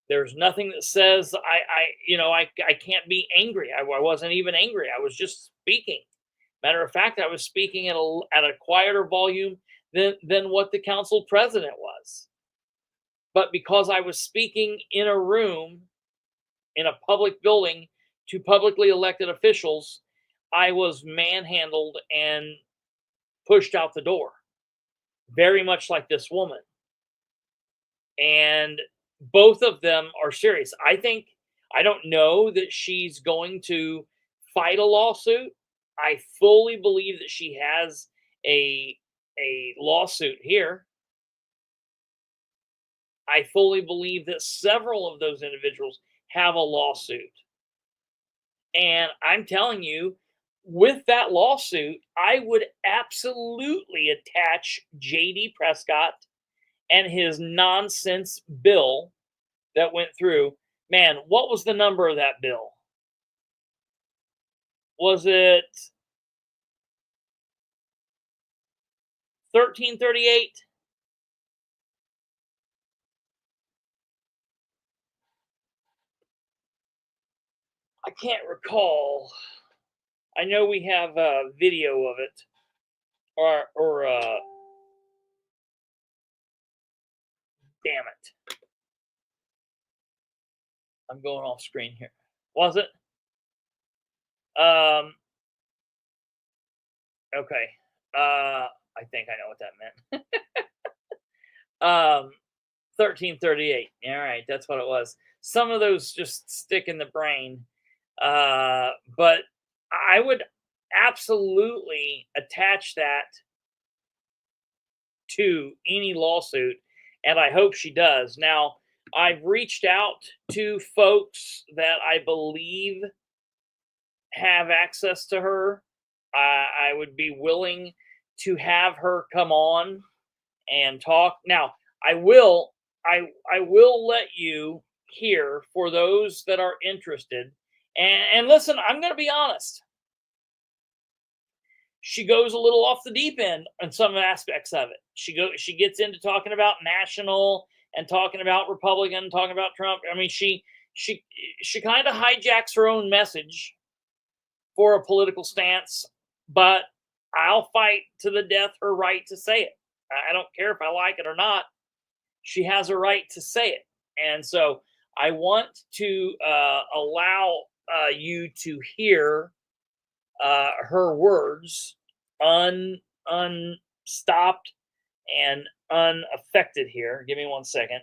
There's nothing that says I can't be angry. I wasn't even angry. I was just speaking. Matter of fact, I was speaking at a quieter volume than what the council president was. But because I was speaking in a room, in a public building, to publicly elected officials, I was manhandled and pushed out the door. Very much like this woman. And both of them are serious. I don't know that she's going to fight a lawsuit. I fully believe that she has a lawsuit here. I fully believe that several of those individuals have a lawsuit. And I'm telling you, with that lawsuit, I would absolutely attach J.D. Prescott and his nonsense bill that went through. Man, what was the number of that bill? Was it 1338? I can't recall. I know we have a video of it, or damn it, I'm going off screen here. Was it? Okay. I think I know what that meant. 1338. All right, that's what it was. Some of those just stick in the brain. But I would absolutely attach that to any lawsuit, and I hope she does. Now, I've reached out to folks that I believe have access to her. I would be willing to have her come on and talk. Now, I will let you hear, for those that are interested. And listen, I'm going to be honest. She goes a little off the deep end on some aspects of it. She gets into talking about national and talking about Republican, talking about Trump. I mean, she kind of hijacks her own message for a political stance, but I'll fight to the death her right to say it. I don't care if I like it or not. She has a right to say it. And so I want to allow you to hear her words unstopped and unaffected here. Give me 1 second.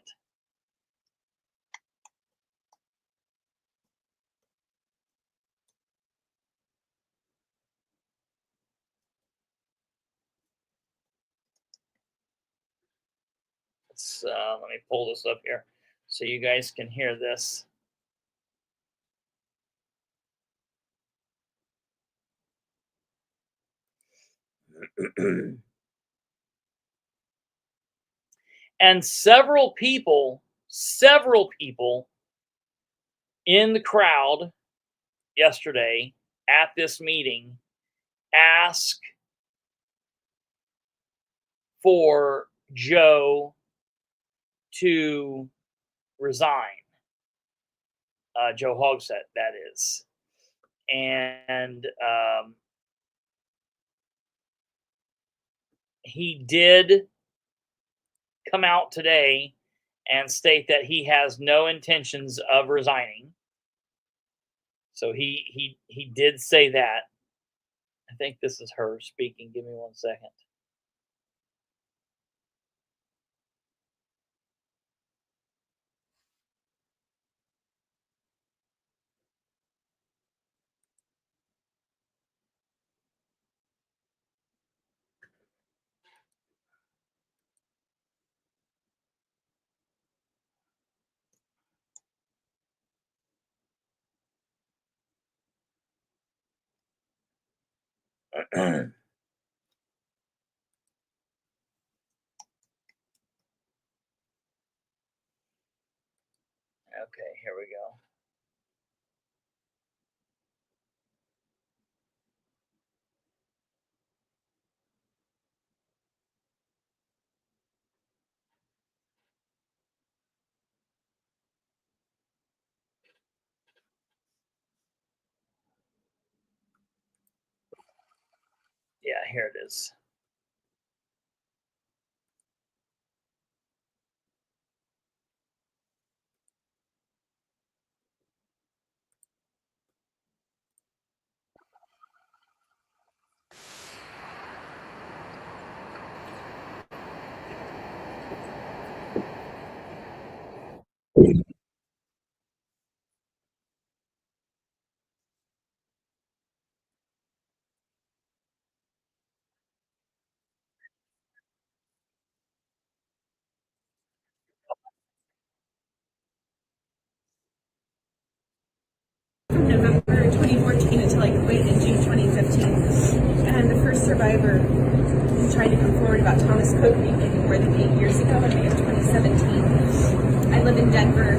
Let me pull this up here so you guys can hear this. And several people in the crowd yesterday at this meeting asked for Joe to resign. Joe Hogsett, that is. And he did come out today and state that he has no intentions of resigning. So he did say that. I think this is her speaking. Give me 1 second. Okay, here we go. Yeah, here it is. November 2014 until I quit in June 2015. And I'm the first survivor who tried to come forward about Thomas Cook being more than 8 years ago in May of 2017. I live in Denver.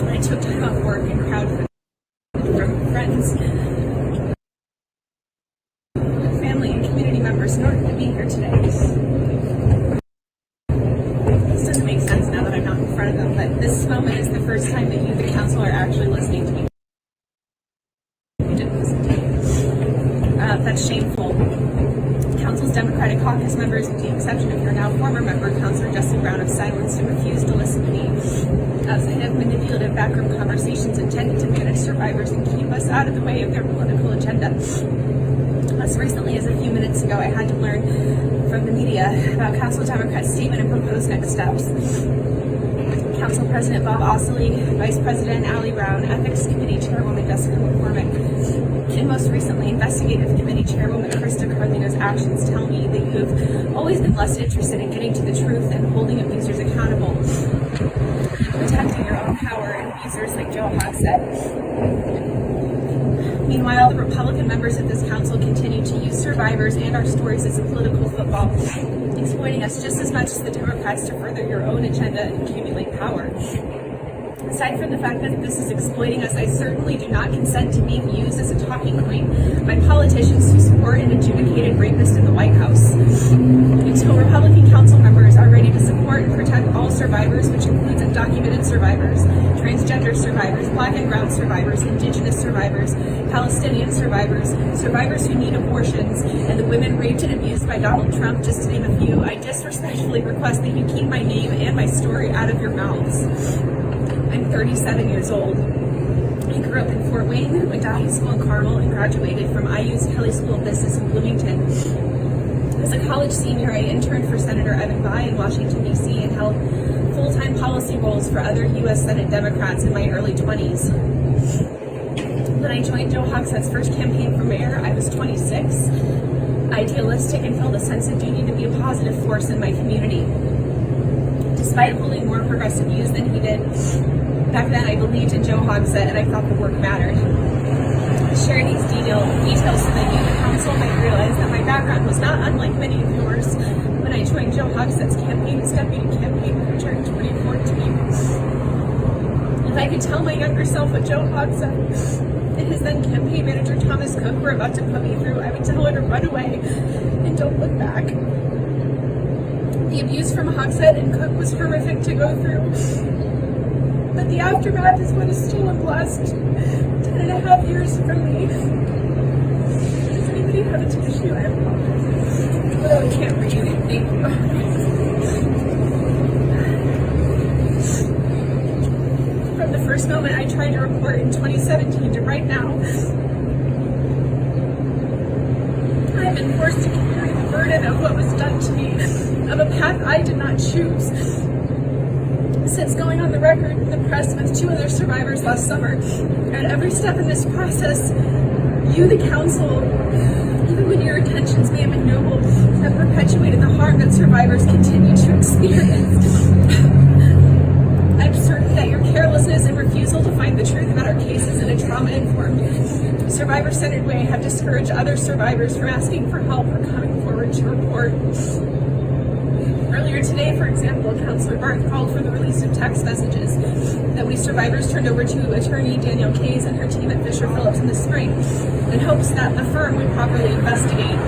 I took time off work and crowdfunded from friends, family, and community members in order to be here today. This doesn't make sense now that I'm not in front of them, but this moment is the first time that you, the council, are actually listening to me. That's shameful. Council's Democratic Caucus members, with the exception of your now former member, Councilor Justin Brown, have silenced and refused to listen to me, as they have manipulative backroom conversations intended to manage survivors and keep us out of the way of their political agenda. As recently as a few minutes ago, I had to learn from the media about Council Democrats' statement and proposed next steps. Council President Bob Ossoly, Vice President Allie Brown, Ethics Committee Chairwoman Jessica McCormick, and most recently, Investigative Committee Chairwoman Kristopher's actions tell me that you've always been less interested in getting to the truth and holding abusers accountable, protecting your own power and abusers like Joe Hogsett. Meanwhile, the Republican members of this council continue to use survivors and our stories as a political football, exploiting us just as much as the Democrats to further your own agenda and accumulate power. Aside from the fact that this is exploiting us, I certainly do not consent to being used as a talking point by politicians who support an adjudicated rapist in the White House. Until Republican council members are ready to support and protect all survivors, which includes undocumented survivors, transgender survivors, Black and brown survivors, Indigenous survivors, Palestinian survivors, survivors who need abortions, and the women raped and abused by Donald Trump, just to name a few, I disrespectfully request that you keep my name and my story out of your mouths. I'm 37 years old. I grew up in Fort Wayne, went to high school in Carmel, and graduated from IU's Kelly School of Business in Bloomington. As a college senior, I interned for Senator Evan Bayh in Washington, D.C. and held full-time policy roles for other U.S. Senate Democrats in my early 20s. When I joined Joe Hogsett's first campaign for mayor, I was 26, idealistic, and felt a sense of duty to be a positive force in my community. Despite holding more progressive views than he did, back then I believed in Joe Hogsett and I thought the work mattered. to share these details so that you, the council, might realize that my background was not unlike many of yours when I joined Joe Hogshead's campaign as deputy campaign manager in 2014. If I could tell my younger self what Joe Hogshead and his then campaign manager Thomas Cook were about to put me through, I would tell her to run away and don't look back. The abuse from Hogshead and Cook was horrific to go through, but the aftermath is what is still a blessed 10.5 years from me. Does anybody have a tissue? I apologize. Oh, I can't breathe. Thank you. From the first moment I tried to report in 2017 to right now, I have been forced to carry the burden of what was done to me, of a path I did not choose. Since going on the record in the press with 2 other survivors last summer, at every step in this process, you, the council, even when your intentions may have been noble, have perpetuated the harm that survivors continue to experience. I'm certain that your carelessness and refusal to find the truth about our cases in a trauma-informed, survivor-centered way have discouraged other survivors from asking for help or coming forward to report. Earlier today, for example, Councilor Barth called for the release of text messages that we survivors turned over to attorney Danielle Case and her team at Fisher Phillips in the spring in hopes that the firm would properly investigate.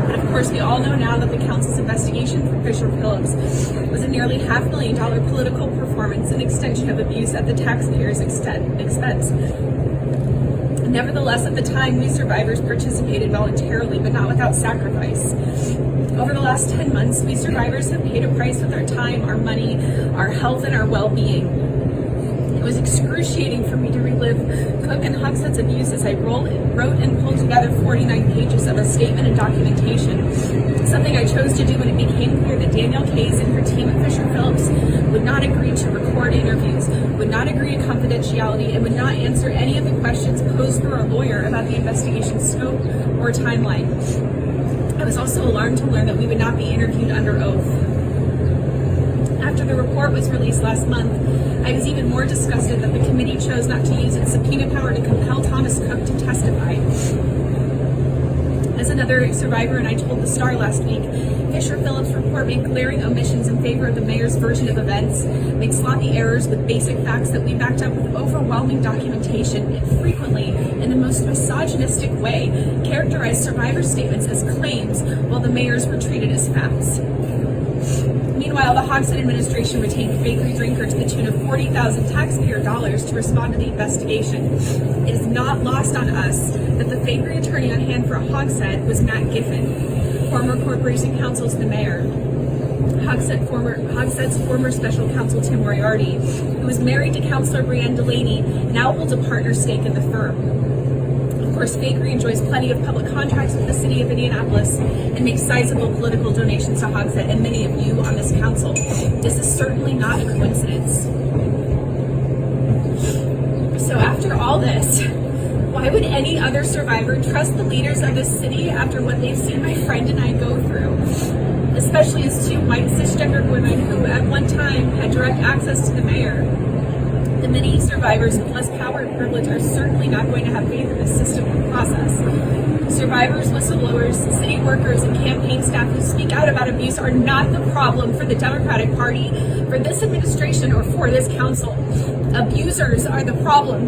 But of course, we all know now that the council's investigation for Fisher Phillips was a nearly $500,000 political performance and extension of abuse at the taxpayers' expense. Nevertheless, at the time, we survivors participated voluntarily, but not without sacrifice. Over the last 10 months, we survivors have paid a price with our time, our money, our health, and our well-being. It was excruciating for me to relive Cook and Hogshead's abuse as I wrote and pulled together 49 pages of a statement and documentation, something I chose to do when it became clear that Danielle Case and her team at Fisher Phillips would not agree to record interviews, would not agree to confidentiality, and would not answer any of the questions posed through our lawyer about the investigation's scope or timeline. I was also alarmed to learn that we would not be interviewed under oath. After the report was released last month, I was even more disgusted that the committee chose not to use its subpoena power to compel Thomas Cook to testify. As another survivor and I told the Star last week, Fisher Phillips' report made glaring omissions in favor of the mayor's version of events, made sloppy errors with basic facts that we backed up with overwhelming documentation, and frequently, in the most misogynistic way, characterized survivor statements as claims while the mayor's were treated as facts. Meanwhile, the Hogshead administration retained a bakery drinker to the tune of $40,000 taxpayer dollars to respond to the investigation. It is not lost on us that the bakery attorney on hand for Hogshead was Matt Giffen, former corporation counsel to the mayor. Hogshead's former special counsel Tim Moriarty, who was married to Councilor Brianne Delaney, now holds a partner stake in the firm. Of course, Bakery enjoys plenty of public contracts with the city of Indianapolis and makes sizable political donations to Hogshead and many of you on this council. This is certainly not a coincidence. So after all this, why would any other survivor trust the leaders of this city after what they've seen my friend and I go through? Especially as 2 white cisgendered women who at one time had direct access to the mayor. The many survivors with less power and privilege are certainly not going to have faith in this system or process. Survivors, whistleblowers, city workers, and campaign staff who speak out about abuse are not the problem for the Democratic Party, for this administration, or for this council. Abusers are the problem.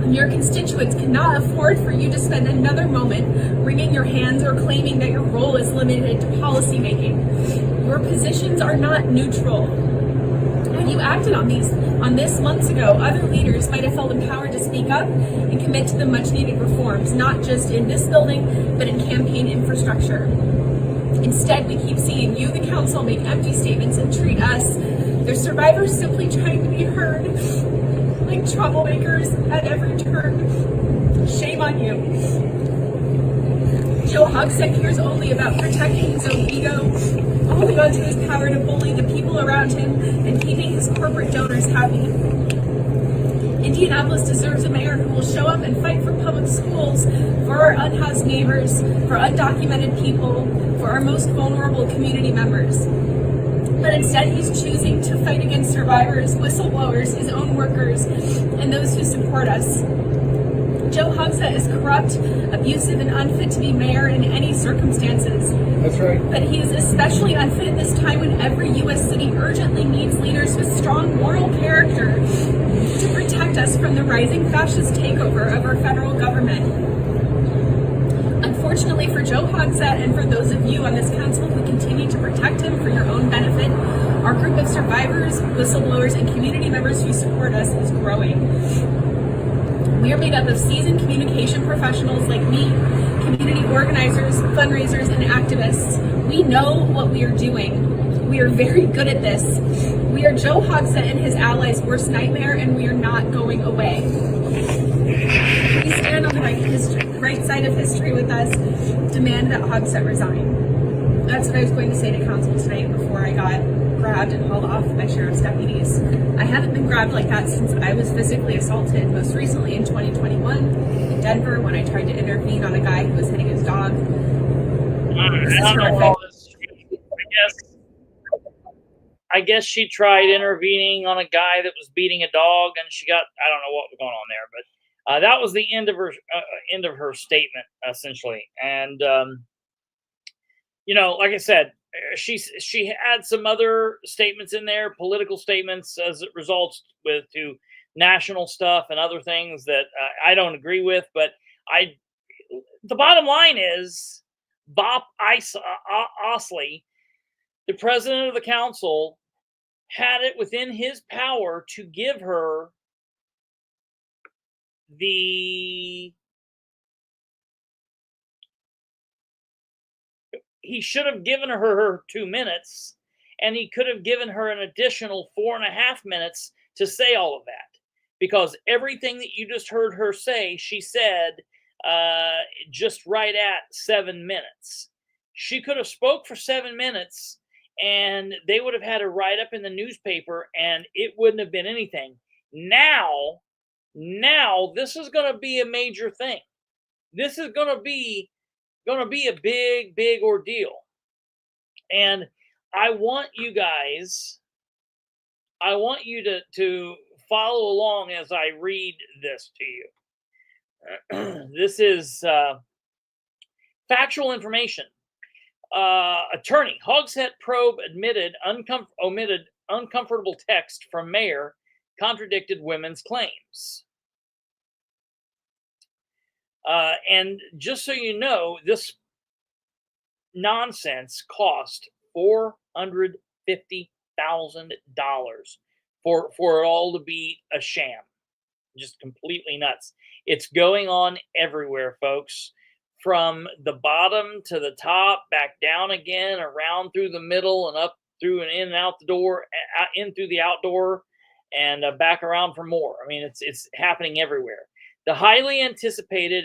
And your constituents cannot afford for you to spend another moment wringing your hands or claiming that your role is limited to policymaking. Your positions are not neutral. When you acted on this months ago, other leaders might have felt empowered to speak up and commit to the much-needed reforms, not just in this building, but in campaign infrastructure. Instead, we keep seeing you, the council, make empty statements and treat us, their survivors, simply trying to be heard, like troublemakers at every turn. Shame on you. Joe Hogshead cares only about protecting his own ego, holding onto his power to bully the people around him, and keeping his corporate donors happy. Indianapolis deserves a mayor who will show up and fight for public schools, for our unhoused neighbors, for undocumented people, for our most vulnerable community members. But instead, he's choosing to fight against survivors, whistleblowers, his own workers, and those who support us. Joe Hogsett is corrupt, abusive, and unfit to be mayor in any circumstances. That's right. But he is especially unfit this time when every U.S. city urgently needs leaders with strong moral character to protect us from the rising fascist takeover of our federal government. Unfortunately for Joe Hogsett and for those of you on this council who continue to protect him for your own benefit, our group of survivors, whistleblowers, and community members who support us is growing. We are made up of seasoned communication professionals like me, community organizers, fundraisers, and activists. We know what we are doing. We are very good at this. We are Joe Hogsett and his allies' worst nightmare, and we are not going away. Please stand on the right side of history with us. Demand that Hogsett resign. That's what I was going to say to council tonight before I got grabbed and hauled off by sheriff's deputies. I haven't been grabbed like that since I was physically assaulted, most recently in 2021 in Denver when I tried to intervene on a guy who was hitting his dog. I guess she tried intervening on a guy that was beating a dog, and she got, I don't know what was going on there, but that was the end of her statement essentially. And you know, like I said, she had some other statements in there, political statements as it results to national stuff and other things that I don't agree with. But the bottom line is Bob Osley, the president of the council, had it within his power to give her he should have given her 2 minutes, and he could have given her an additional 4.5 minutes to say all of that, because everything that you just heard her say, she said just right at 7 minutes. She could have spoke for 7 minutes, and they would have had a write-up in the newspaper, and it wouldn't have been anything. Now this is going to be a major thing. This is going to be a big ordeal. And I want you guys, I want you to follow along as I read this to you. This is factual information. Attorney, Hogsett probe omitted uncomfortable text from mayor, contradicted women's claims. And just so you know, this nonsense cost $450,000 for it all to be a sham. Just completely nuts. It's going on everywhere, folks. From the bottom to the top, back down again, around through the middle, and up through and in and out the door, in through the outdoor, and back around for more. I mean, it's happening everywhere. The highly anticipated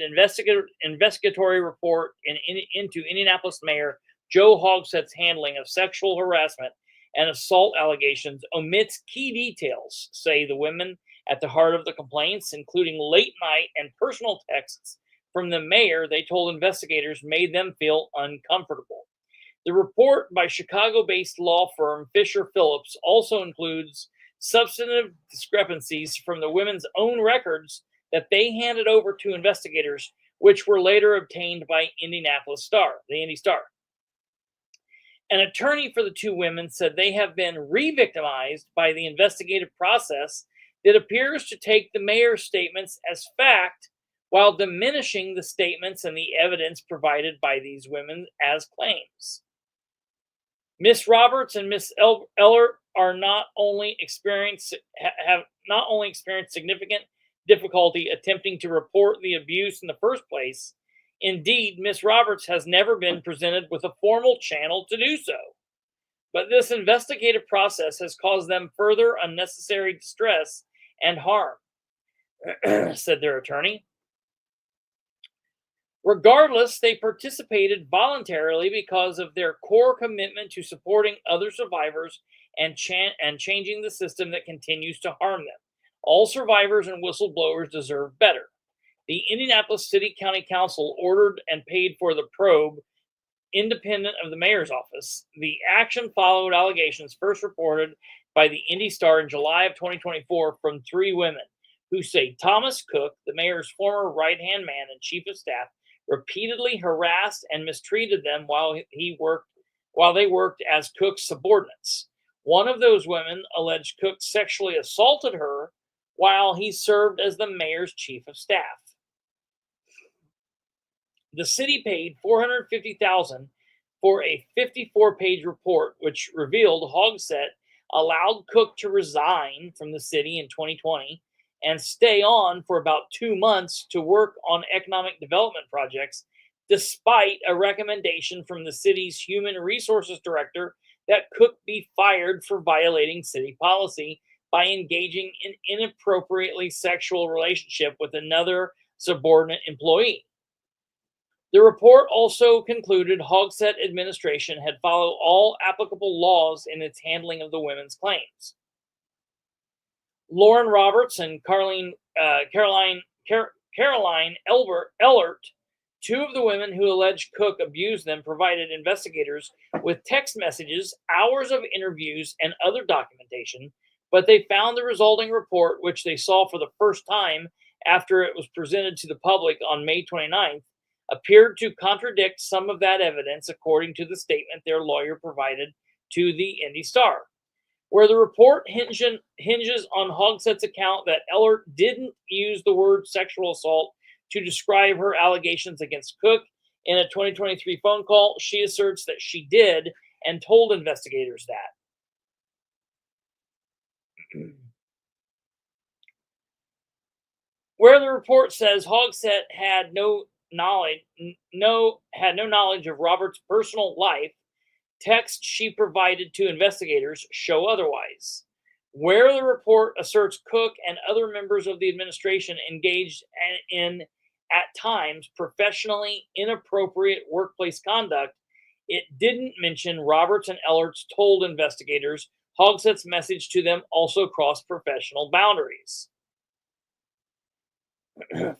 investigatory report into Indianapolis Mayor Joe Hogsett's handling of sexual harassment and assault allegations omits key details, say the women at the heart of the complaints, including late night and personal texts from the mayor they told investigators made them feel uncomfortable. The report by Chicago-based law firm Fisher Phillips also includes substantive discrepancies from the women's own records that they handed over to investigators, which were later obtained by Indianapolis Star, the Indy Star. An attorney for the two women said they have been re-victimized by the investigative process that appears to take the mayor's statements as fact while diminishing the statements and the evidence provided by these women as claims. Miss Roberts and Miss Eller have not only experienced significant difficulty attempting to report the abuse in the first place. Indeed, Miss Roberts has never been presented with a formal channel to do so. But this investigative process has caused them further unnecessary distress and harm, said their attorney. Regardless, they participated voluntarily because of their core commitment to supporting other survivors and changing the system that continues to harm them. All survivors and whistleblowers deserve better. The Indianapolis City County Council ordered and paid for the probe, independent of the mayor's office. The action followed allegations first reported by the Indy Star in July of 2024 from 3 women who say Thomas Cook, the mayor's former right-hand man and chief of staff, repeatedly harassed and mistreated them while they worked as Cook's subordinates. One of those women alleged Cook sexually assaulted her while he served as the mayor's chief of staff. The city paid $450,000 for a 54-page report which revealed Hogsett allowed Cook to resign from the city in 2020 and stay on for about 2 months to work on economic development projects, despite a recommendation from the city's human resources director that Cook be fired for violating city policy by engaging in inappropriately sexual relationship with another subordinate employee. The report also concluded Hogsett administration had followed all applicable laws in its handling of the women's claims. Lauren Roberts and Caroline Ellert, two of the women who alleged Cook abused them, provided investigators with text messages, hours of interviews, and other documentation, but they found the resulting report, which they saw for the first time after it was presented to the public on May 29th, appeared to contradict some of that evidence, according to the statement their lawyer provided to the Indy Star. Where the report hinges on Hogsett's account that Ellert didn't use the word sexual assault to describe her allegations against Cook in a 2023 phone call, she asserts that she did and told investigators that. Where the report says Hogsett had no knowledge of Robert's personal life, texts she provided to investigators show otherwise. Where the report asserts Cook and other members of the administration engaged in, at times, professionally inappropriate workplace conduct, it didn't mention Roberts and Ellert's told investigators Hogsett's message to them also crossed professional boundaries.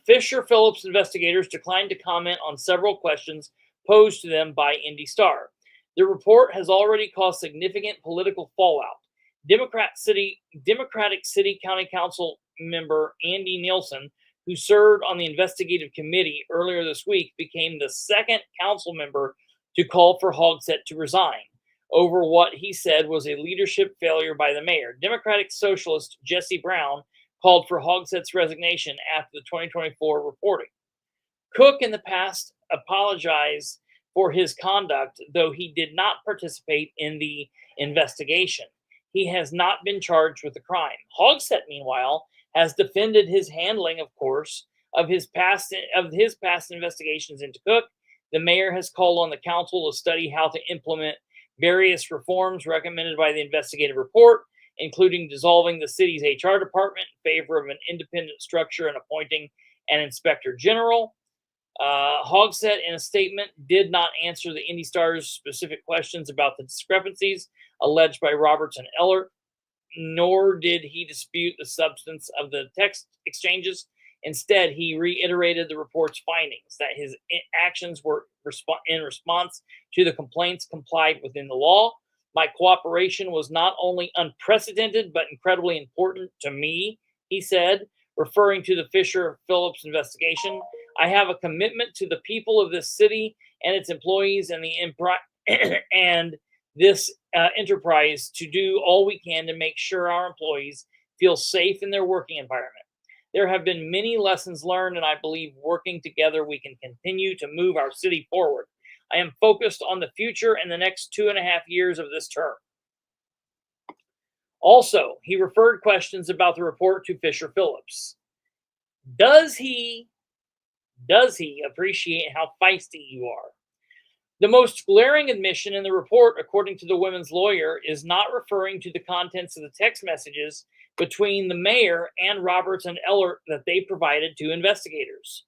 Fisher Phillips investigators declined to comment on several questions posed to them by Indy Star. The report has already caused significant political fallout. Democratic City County Council member Andy Nielsen, who served on the investigative committee earlier this week, became the second council member to call for Hogsett to resign over what he said was a leadership failure by the mayor. Democratic Socialist Jesse Brown called for Hogsett's resignation after the 2024 reporting. Cook in the past apologized for his conduct, though he did not participate in the investigation. He has not been charged with the crime. Hogsett, meanwhile, has defended his handling, of course, of his past investigations into Cook. The mayor has called on the council to study how to implement various reforms recommended by the investigative report, including dissolving the city's HR department in favor of an independent structure and appointing an inspector general. Hogsett, in a statement, did not answer the Indy Star's specific questions about the discrepancies alleged by Roberts and Ellert, nor did he dispute the substance of the text exchanges. Instead, he reiterated the report's findings, that his actions were in response to the complaints complied within the law. My cooperation was not only unprecedented, but incredibly important to me, he said, referring to the Fisher Phillips investigation. I have a commitment to the people of this city and its employees and this enterprise to do all we can to make sure our employees feel safe in their working environment. There have been many lessons learned, and I believe working together we can continue to move our city forward. I am focused on the future and the next 2.5 years of this term. Also, he referred questions about the report to Fisher Phillips. Does he appreciate how feisty you are? The most glaring admission in the report, according to the women's lawyer, is not referring to the contents of the text messages between the mayor and Roberts and Ellert that they provided to investigators.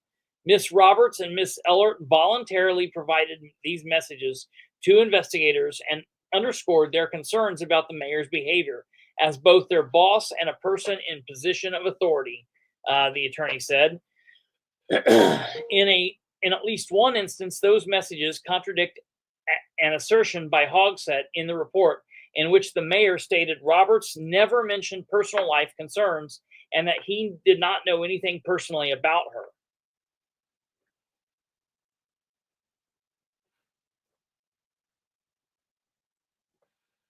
Miss Roberts and Miss Ellert voluntarily provided these messages to investigators and underscored their concerns about the mayor's behavior as both their boss and a person in position of authority, the attorney said. In at least one instance, those messages contradict an assertion by Hogsett in the report in which the mayor stated Roberts never mentioned personal life concerns and that he did not know anything personally about her.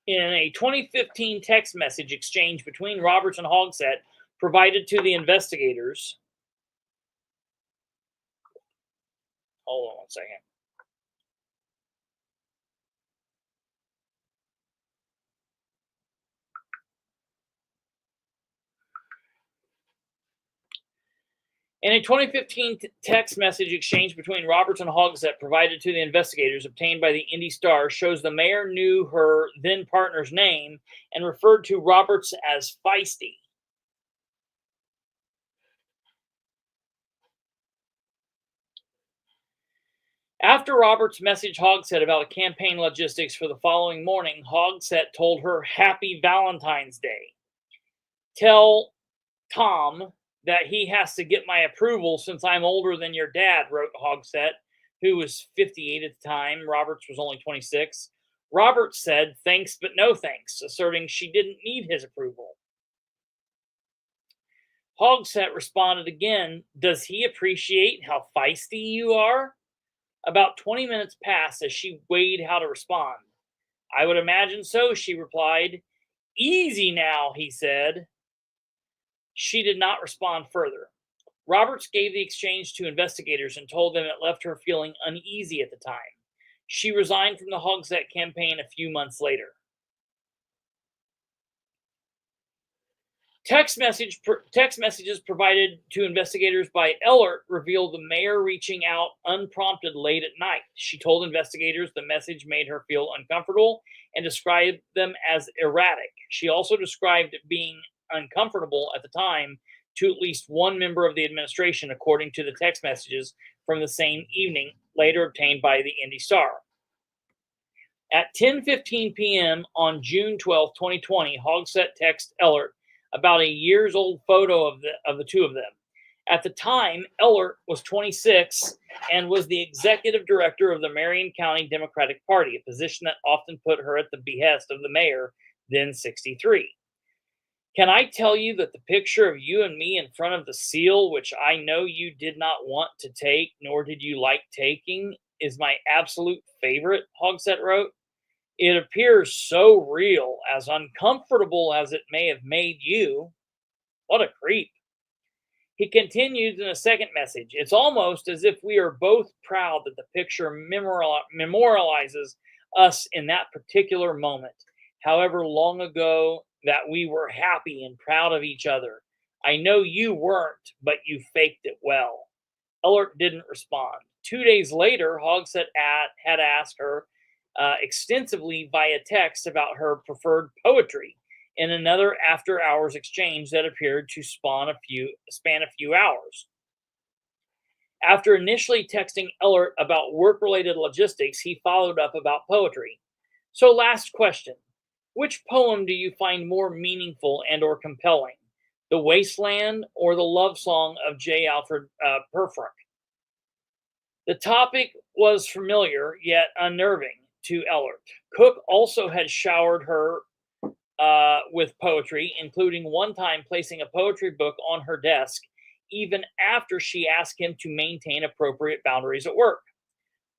In a 2015 text message exchange between Roberts and Hogsett provided to the investigators, hold on one second. In a 2015 text message exchange between Roberts and Hogsett provided to the investigators obtained by the Indy Star shows the mayor knew her then partner's name and referred to Roberts as feisty. After Roberts messaged Hogsett about campaign logistics for the following morning, Hogsett told her Happy Valentine's Day. Tell Tom that he has to get my approval since I'm older than your dad, wrote Hogsett, who was 58 at the time. Roberts was only 26. Roberts said, thanks, but no thanks, asserting she didn't need his approval. Hogsett responded again, does he appreciate how feisty you are? About 20 minutes passed as she weighed how to respond. I would imagine so, she replied. Easy now, he said. She did not respond further. Roberts gave the exchange to investigators and told them it left her feeling uneasy at the time. She resigned from the Hogsett campaign a few months later. Text messages provided to investigators by Ellert revealed the mayor reaching out unprompted late at night. She told investigators the message made her feel uncomfortable and described them as erratic. She also described being uncomfortable at the time to at least one member of the administration, according to the text messages from the same evening, later obtained by the Indy Star. At 10:15 p.m. on June 12, 2020, Hogsett texted Ellert about a years-old photo of the two of them. At the time, Ellert was 26 and was the executive director of the Marion County Democratic Party, a position that often put her at the behest of the mayor, then 63. Can I tell you that the picture of you and me in front of the seal, which I know you did not want to take, nor did you like taking, is my absolute favorite, Hogsett wrote. It appears so real, as uncomfortable as it may have made you. What a creep. He continues in a second message. It's almost as if we are both proud that the picture memorializes us in that particular moment, however long ago that we were happy and proud of each other. I know you weren't, but you faked it well. Ellert didn't respond. 2 days later, Hogsett had asked her extensively via text about her preferred poetry in another after-hours exchange that appeared to span a few hours. After initially texting Ellert about work-related logistics, he followed up about poetry. So last question. Which poem do you find more meaningful and or compelling? The Wasteland or the Love Song of J. Alfred Prufrock? The topic was familiar yet unnerving to Ellert. Cook also had showered her with poetry, including one time placing a poetry book on her desk, even after she asked him to maintain appropriate boundaries at work.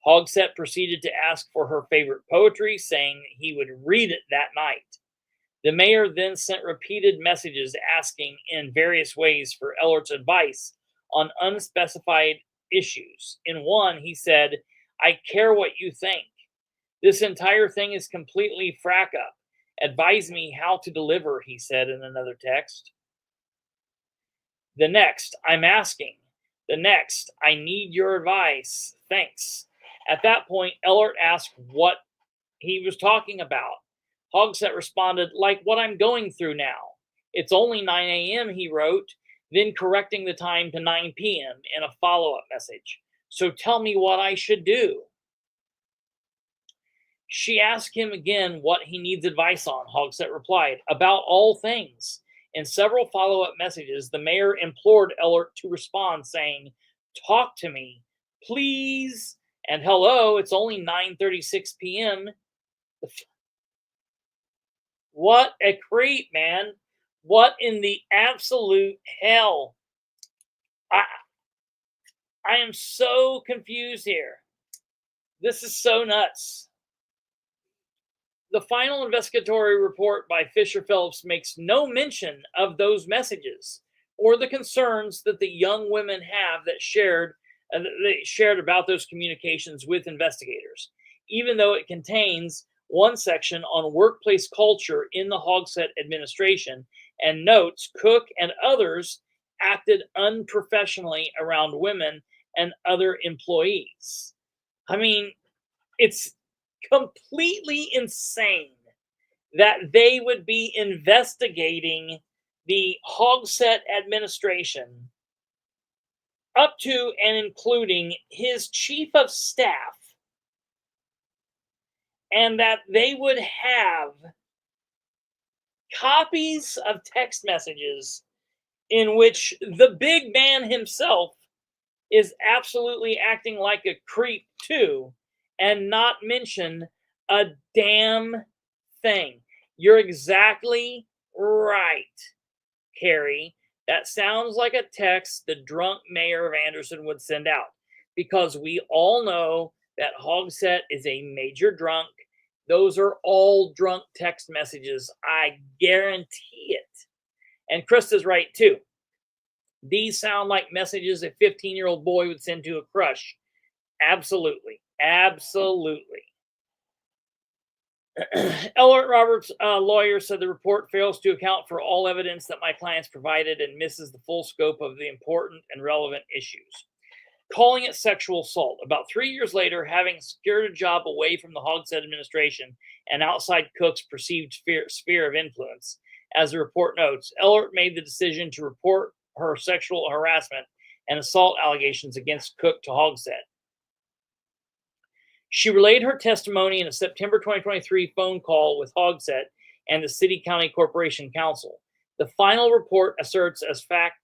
Hogsett proceeded to ask for her favorite poetry, saying he would read it that night. The mayor then sent repeated messages asking in various ways for Ellert's advice on unspecified issues. In one, he said, I care what you think. This entire thing is completely frack up. Advise me how to deliver, he said in another text. The next, I'm asking. The next, I need your advice. Thanks. At that point, Ellert asked what he was talking about. Hogsett responded, like what I'm going through now. It's only 9 a.m., he wrote, then correcting the time to 9 p.m. in a follow-up message. So tell me what I should do. She asked him again what he needs advice on. Hogsett replied, about all things. In several follow-up messages, the mayor implored Ellert to respond, saying, talk to me, please. And hello, it's only 9:36 p.m. What a creep, man. What in the absolute hell? I am so confused here. This is so nuts. The final investigatory report by Fisher Phillips makes no mention of those messages or the concerns that the young women have that they shared about those communications with investigators, even though it contains one section on workplace culture in the Hogsett administration and notes Cook and others acted unprofessionally around women and other employees. I mean, it's completely insane that they would be investigating the Hogsett administration up to and including his chief of staff, and that they would have copies of text messages in which the big man himself is absolutely acting like a creep too, and not mention a damn thing. You're exactly right, Carrie. That sounds like a text the drunk mayor of Anderson would send out, because we all know that Hogsett is a major drunk. Those are all drunk text messages. I guarantee it. And Krista's right too. These sound like messages a 15-year-old boy would send to a crush. Absolutely. Absolutely. Ellert Roberts' lawyer said the report fails to account for all evidence that my clients provided and misses the full scope of the important and relevant issues, calling it sexual assault. About 3 years later, having secured a job away from the Hogsett administration and outside Cook's perceived sphere of influence, as the report notes, Ellert made the decision to report her sexual harassment and assault allegations against Cook to Hogsett. She relayed her testimony in a September 2023 phone call with Hogsett and the City County Corporation Council. The final report asserts as fact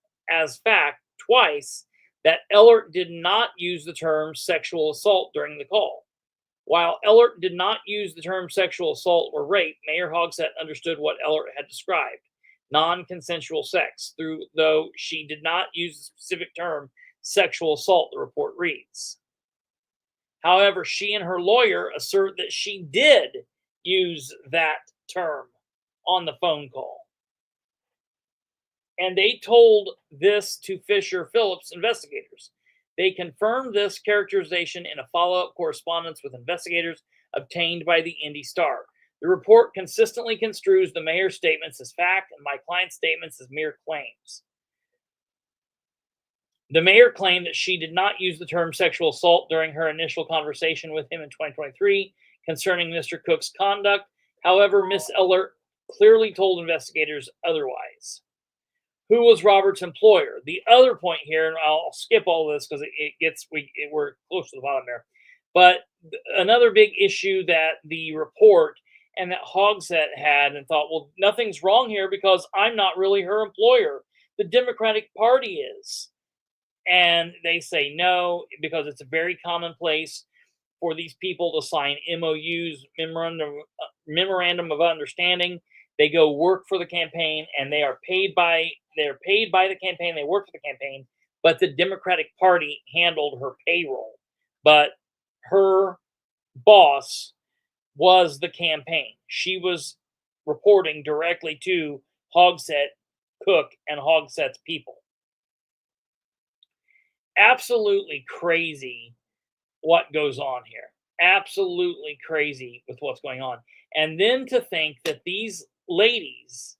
twice that Ellert did not use the term sexual assault during the call. While Ellert did not use the term sexual assault or rape, Mayor Hogsett understood what Ellert had described, non-consensual sex, though she did not use the specific term sexual assault, the report reads. However, she and her lawyer assert that she did use that term on the phone call. And they told this to Fisher Phillips investigators. They confirmed this characterization in a follow-up correspondence with investigators obtained by the Indy Star. The report consistently construes the mayor's statements as fact and my client's statements as mere claims. The mayor claimed that she did not use the term sexual assault during her initial conversation with him in 2023 concerning Mr. Cook's conduct. However, Ms. Ellert clearly told investigators otherwise. Who was Robert's employer? The other point here, and I'll skip all this because we're close to the bottom there. But another big issue that the report and that Hogsett had and thought, well, nothing's wrong here because I'm not really her employer. The Democratic Party is. And they say no, because it's a very commonplace for these people to sign MOUs, memorandum of understanding. They go work for the campaign, and they're paid by the campaign. They work for the campaign, but the Democratic Party handled her payroll. But her boss was the campaign. She was reporting directly to Hogsett, Cook, and Hogsett's people. Absolutely crazy what goes on here. Absolutely crazy with what's going on. And then to think that these ladies,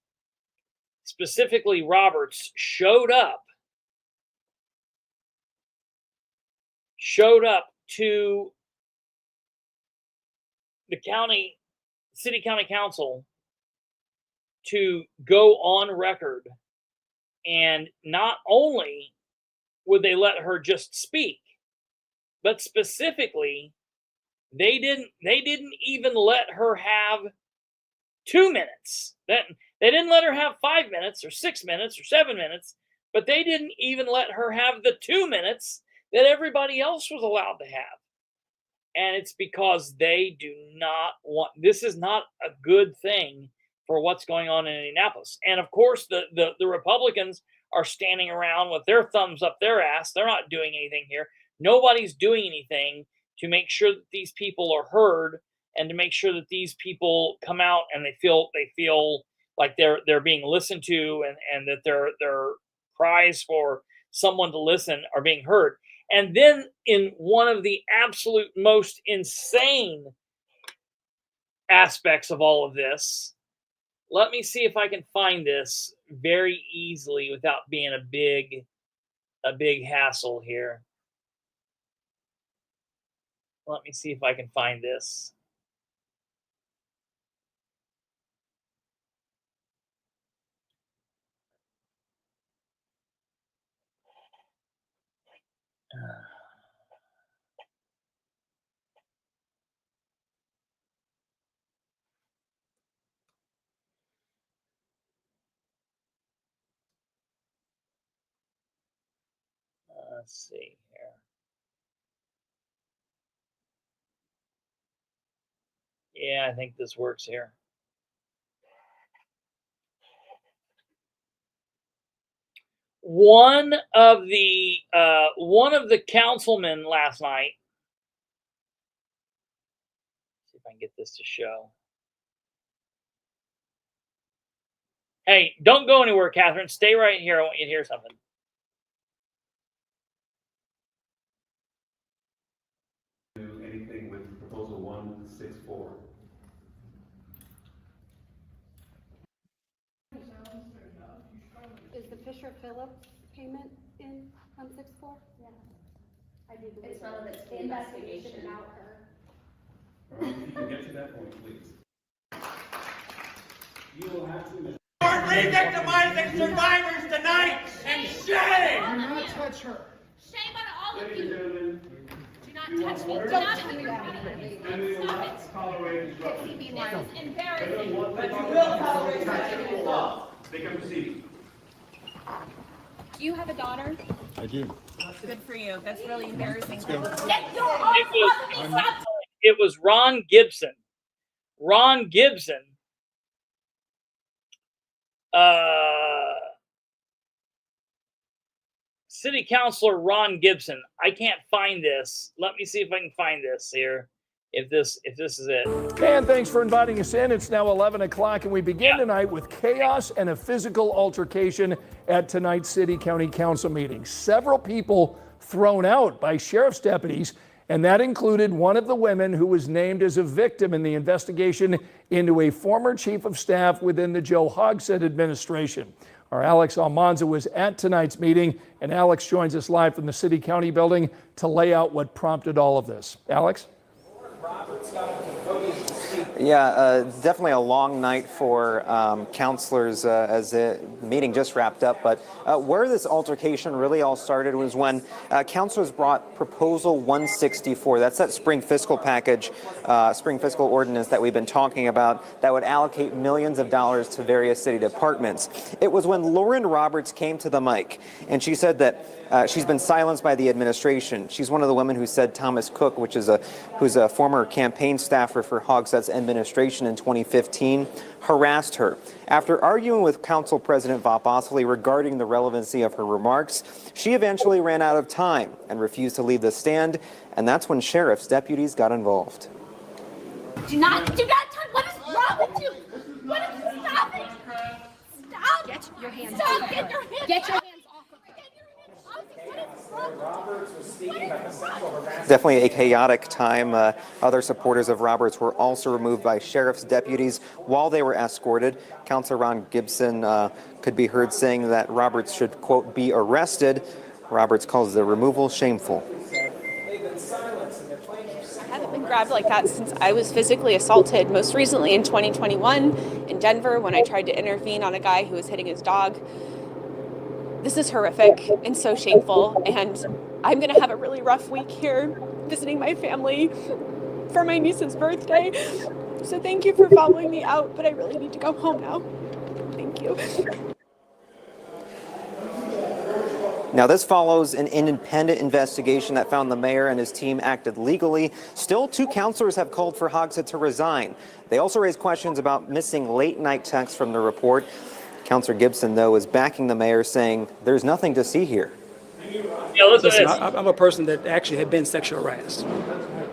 specifically Roberts, showed up to the city county council to go on record, and not only would they let her just speak, but specifically they didn't even let her have 2 minutes. They didn't let her have 5 minutes or 6 minutes or 7 minutes, but they didn't even let her have the 2 minutes that everybody else was allowed to have. And it's because they do not want, this is not a good thing for what's going on in Indianapolis. And of course, the Republicans are standing around with their thumbs up their ass. They're not doing anything here. Nobody's doing anything to make sure that these people are heard and to make sure that these people come out and they feel like they're being listened to, and that their cries for someone to listen are being heard. And then in one of the absolute most insane aspects of all of this, let me see if I can find this very easily without being a big hassle here. Let me see if I can find this. Let's see here. Yeah, I think this works here. One of the councilmen last night. Let's see if I can get this to show. Hey, don't go anywhere, Catherine. Stay right here. I want you to hear something. Do anything with proposal 164. Is the Fisher-Phillips payment in 164? Yeah. I do believe It's relevant to the investigation investigation. about her. All right, you can get to that point, please. You will have to. We're re-victimizing survivors tonight, and shame! Do not touch her. Shame on all of Ladies and you. gentlemen, Do not touch me. Do not touch me. and we will not tolerate disruption. This is embarrassing. But you will tolerate disruption. They can proceed. Do you have a daughter? I do. Good for you. That's really embarrassing. It was Ron Gibson. Ron Gibson. City Councilor Ron Gibson. I can't find this. Let me see if I can find this here. If this is it. And thanks for inviting us in. It's now 11 o'clock, and we begin tonight with chaos and a physical altercation at tonight's City County Council meeting. Several people thrown out by sheriff's deputies, and that included one of the women who was named as a victim in the investigation into a former chief of staff within the Joe Hogsett administration. Our Alex Almanza was at tonight's meeting, and Alex joins us live from the City County building to lay out what prompted all of this. Alex? Yeah, definitely a long night for counselors as the meeting just wrapped up. But where this altercation really all started was when counselors brought Proposal 164. That's that spring fiscal package, spring fiscal ordinance that we've been talking about that would allocate millions of dollars to various city departments. It was when Lauren Roberts came to the mic and she said that she's been silenced by the administration. She's one of the women who said Thomas Cook, who's a former campaign staffer for Hogsett's administration in 2015, harassed her. After arguing with Council President Bob Ostley regarding the relevancy of her remarks, she eventually ran out of time and refused to leave the stand, and that's when sheriff's deputies got involved. Do not touch. What is wrong with you? What is, stop it. Stop. Get your hands off. Stop. Get your hands off. Get your hands off. Definitely a chaotic time. Other supporters of Roberts were also removed by sheriff's deputies while they were escorted. Councilor Ron Gibson could be heard saying that Roberts should, quote, be arrested. Roberts calls the removal shameful. I haven't been grabbed like that since I was physically assaulted, most recently in 2021 in Denver when I tried to intervene on a guy who was hitting his dog. This is horrific and so shameful, and I'm going to have a really rough week here visiting my family for my niece's birthday. So thank you for following me out, but I really need to go home now. Thank you. Now, this follows an independent investigation that found the mayor and his team acted legally. Still, 2 councilors have called for Hogshead to resign. They also raised questions about missing late-night texts from the report. Councilor Gibson, though, is backing the mayor, saying there's nothing to see here. Yeah, listen, Listen, I'm a person that actually had been sexually harassed.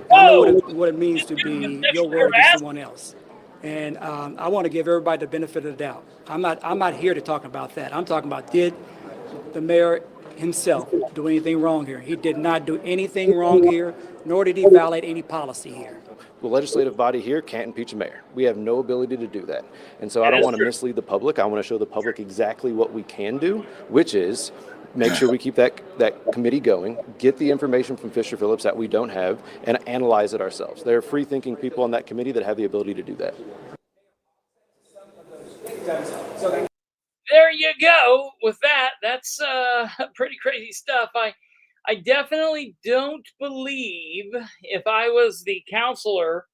Whoa! I know what it means to be your word to someone else. And I want to give everybody the benefit of the doubt. I'm not here to talk about that. I'm talking about, did the mayor himself do anything wrong here? He did not do anything wrong here, nor did he violate any policy here. The legislative body here can't impeach a mayor. We have no ability to do that. And so I don't want to mislead the public. I want to show the public exactly what we can do, which is make sure we keep that committee going, get the information from Fisher Phillips that we don't have, and analyze it ourselves. There are free-thinking people on that committee that have the ability to do that. There you go with that. That's pretty crazy stuff. I definitely don't believe if I was the counselor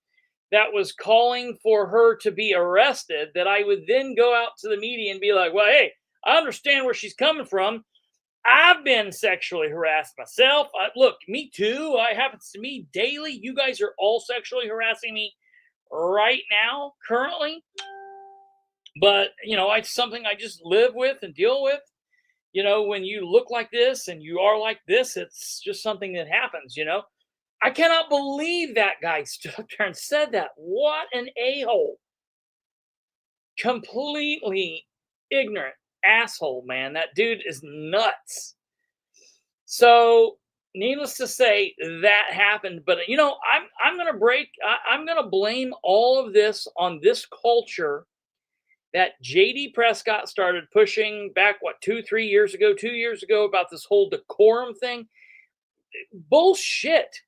that was calling for her to be arrested, that I would then go out to the media and be like, well, hey, I understand where she's coming from. I've been sexually harassed myself. Look, me too. It happens to me daily. You guys are all sexually harassing me right now, currently. But, it's something I just live with and deal with. When you look like this and you are like this, it's just something that happens, I cannot believe that guy stood up there and said that. What an a-hole. Completely ignorant asshole, man. That dude is nuts. So, needless to say, that happened. But, I'm going to blame all of this on this culture that J.D. Prescott started pushing back, 2 years ago, about this whole decorum thing. Bullshit.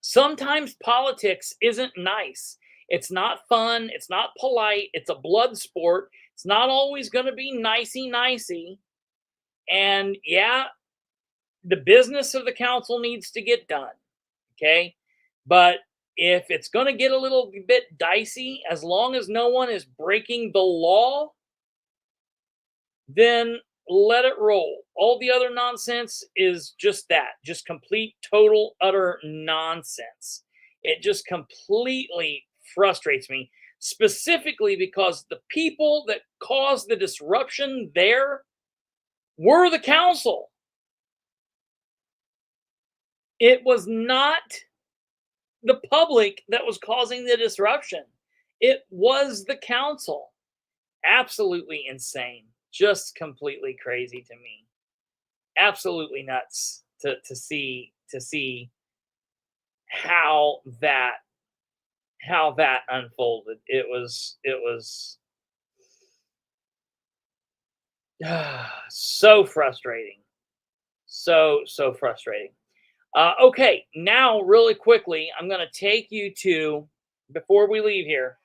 Sometimes politics isn't nice. It's not fun. It's not polite. It's a blood sport. It's not always going to be nicey. And yeah, the business of the council needs to get done. Okay. But if it's going to get a little bit dicey, as long as no one is breaking the law, then let it roll. All the other nonsense is just that, just complete, total, utter nonsense. It just completely frustrates me, specifically because the people that caused the disruption there were the council. It was not the public that was causing the disruption. It was the council. Absolutely insane. Just completely crazy to me. Absolutely nuts to see how that unfolded. It was so frustrating. So frustrating. Okay, now really quickly, I'm going to take you to, before we leave here,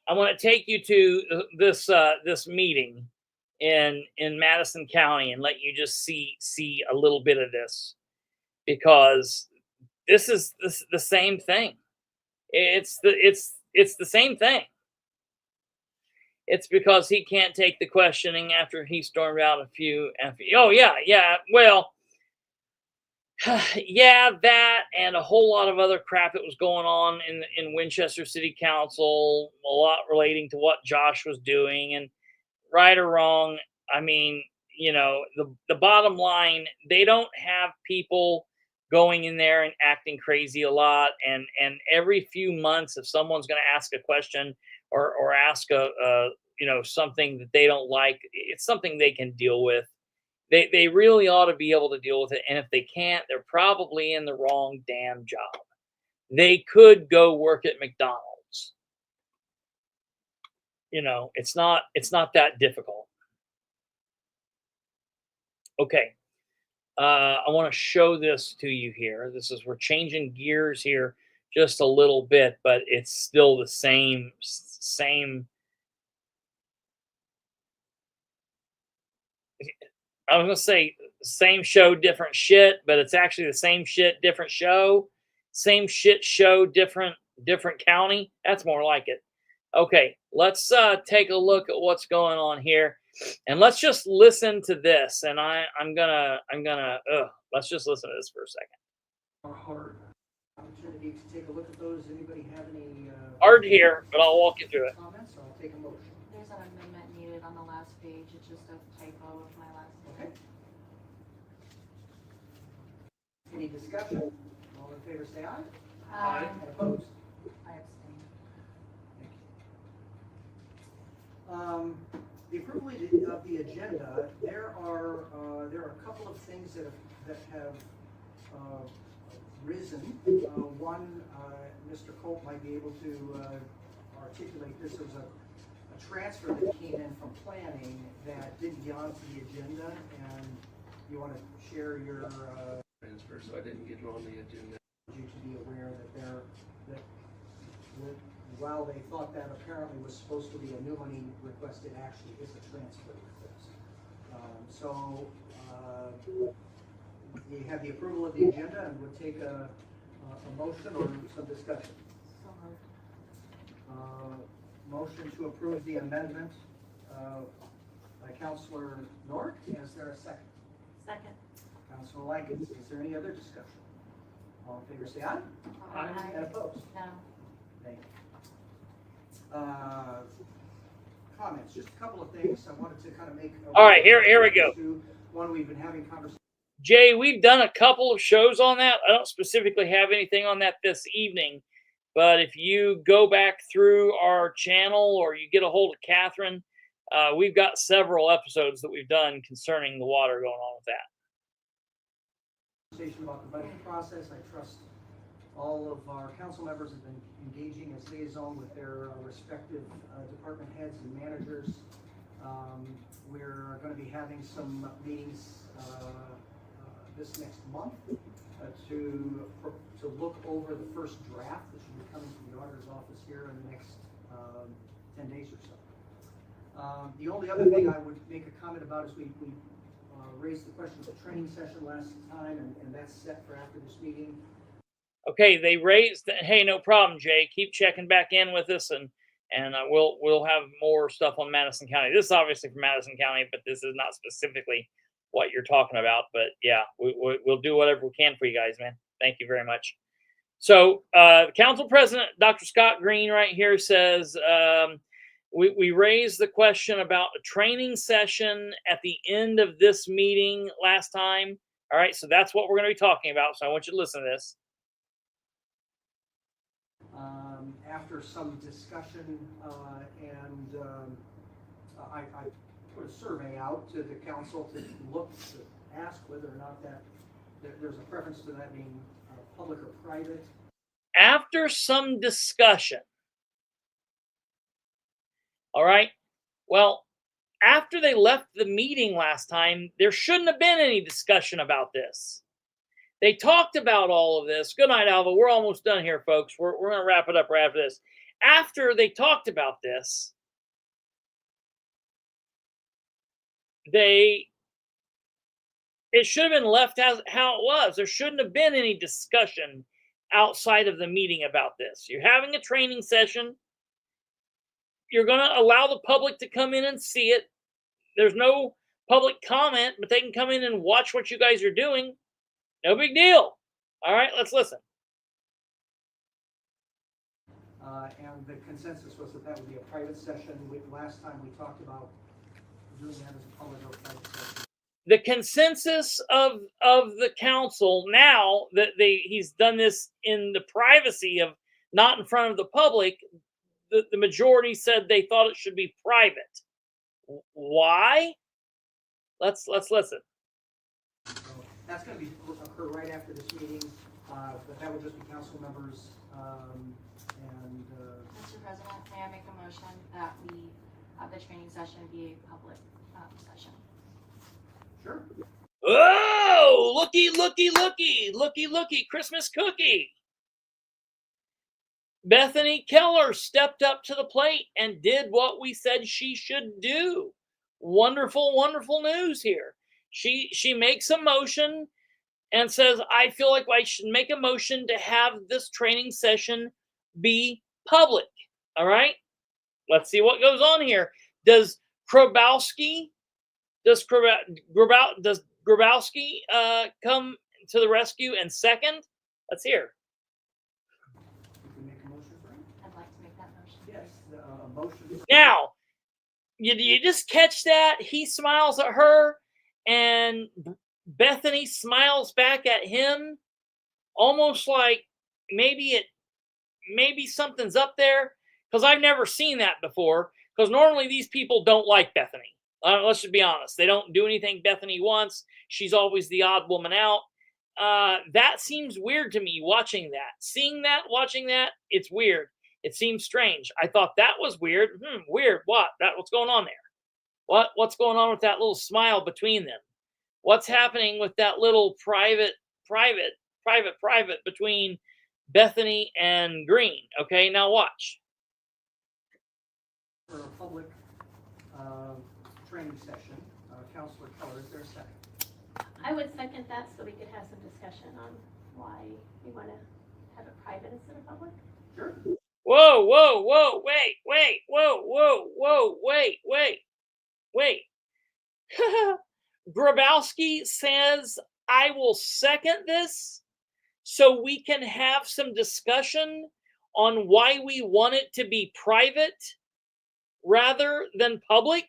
I want to take you to this meeting in Madison County and let you just see a little bit of this, because this is the same thing. It's the same thing. It's because he can't take the questioning after he stormed out a few. Oh yeah. Well. Yeah, that and a whole lot of other crap that was going on in Winchester City Council, a lot relating to what Josh was doing, and right or wrong, I mean, the bottom line, they don't have people going in there and acting crazy a lot, and every few months, if someone's going to ask a question or ask a something that they don't like, it's something they can deal with. They really ought to be able to deal with it. And if they can't, they're probably in the wrong damn job. They could go work at McDonald's. It's not that difficult. Okay. I want to show this to you here. We're changing gears here just a little bit, but it's still the same. I was going to say same show, different shit, but it's actually the same shit, different show. Same shit show, different county. That's more like it. Okay, let's take a look at what's going on here, and let's just listen to this. And I'm gonna let's just listen to this for a second. Hard opportunity to take a look at those. Anybody have any Hard here, but I'll walk you through it. comments? I'll take a motion. There's an amendment needed on the last page. It's just a typo of my last name. Okay. Any discussion? All in favor say aye. Aye. And opposed? I abstain. The approval of the agenda, there are a couple of things that have risen. One, Mr. Colt might be able to articulate this. There was a transfer that came in from planning that didn't get onto the agenda, and you want to share your transfer, so I didn't get it on the agenda. You to be aware that while they thought that apparently was supposed to be a new money request, it actually is a transfer request. You have the approval of the agenda, and would take a motion or some discussion. So moved. Motion to approve the amendment by Councilor Nork. Is there a second? Second. Councilor Likens. Is there any other discussion? All in favor say aye. Aye. And opposed? No. Thank you. Comments, just a couple of things I wanted to kind of make. All right, here we go. One, we've been having conversations. Jay, we've done a couple of shows on that. I don't specifically have anything on that this evening, but if you go back through our channel or you get a hold of Catherine, we've got several episodes that we've done concerning the water going on with that. Conversation about the budget process. I trust all of our council members have been engaging as liaison with their respective department heads and managers. We're going to be having some meetings this next month to look over the first draft that should be coming from the auditor's office here in the next 10 days or so. The only other thing I would make a comment about is we raised the question of the training session last time, and that's set for after this meeting. Okay, they raised. Hey, no problem, Jay. Keep checking back in with us, and we'll have more stuff on Madison County. This is obviously from Madison County, but this is not specifically what you're talking about. But yeah, we'll do whatever we can for you guys, man. Thank you very much. So, Council President Dr. Scott Green right here says we raised the question about a training session at the end of this meeting last time. All right, so that's what we're going to be talking about. So I want you to listen to this. After some discussion, I put a survey out to the council to ask whether or not that there's a preference to that being public or private. After some discussion, all right, well, after they left the meeting last time, there shouldn't have been any discussion about this. They talked about all of this. Good night, Alva. We're almost done here, folks. We're going to wrap it up right after this. After they talked about this, it should have been left as how it was. There shouldn't have been any discussion outside of the meeting about this. You're having a training session. You're going to allow the public to come in and see it. There's no public comment, but they can come in and watch what you guys are doing. No big deal. All right, let's listen. And the consensus was that would be a private session. Last time we talked about doing that as a public or private session. The consensus of the council now that he's done this in the privacy of not in front of the public, the majority said they thought it should be private. Why? Let's listen. That's going to occur right after this meeting, but that will just be council members Mr. President, may I make a motion that we have the training session be a public session? Sure. Oh, looky, Christmas cookie. Bethany Keller stepped up to the plate and did what we said she should do. Wonderful, wonderful news here. She makes a motion and says, I feel like I should make a motion to have this training session be public. All right. Let's see what goes on here. Does Grabowski come to the rescue and second? Let's hear. You can make a motion for him? I'd like to make that motion. Yes, a motion. Now, you just catch that? He smiles at her, and Bethany smiles back at him, almost like maybe something's up there, because I've never seen that before, because normally these people don't like Bethany. Let's just be honest. They don't do anything Bethany wants. She's always the odd woman out. That seems weird to me, watching that. Seeing that, watching that, it's weird. It seems strange. I thought that was weird. Weird. What's going on there? What's going on with that little smile between them? What's happening with that little private between Bethany and Green? Okay, now watch. For a public training session, Councilor Keller, is there a second? I would second that so we could have some discussion on why we want to have it private instead of public. Sure. Whoa, wait. Grabowski says, I will second this so we can have some discussion on why we want it to be private rather than public.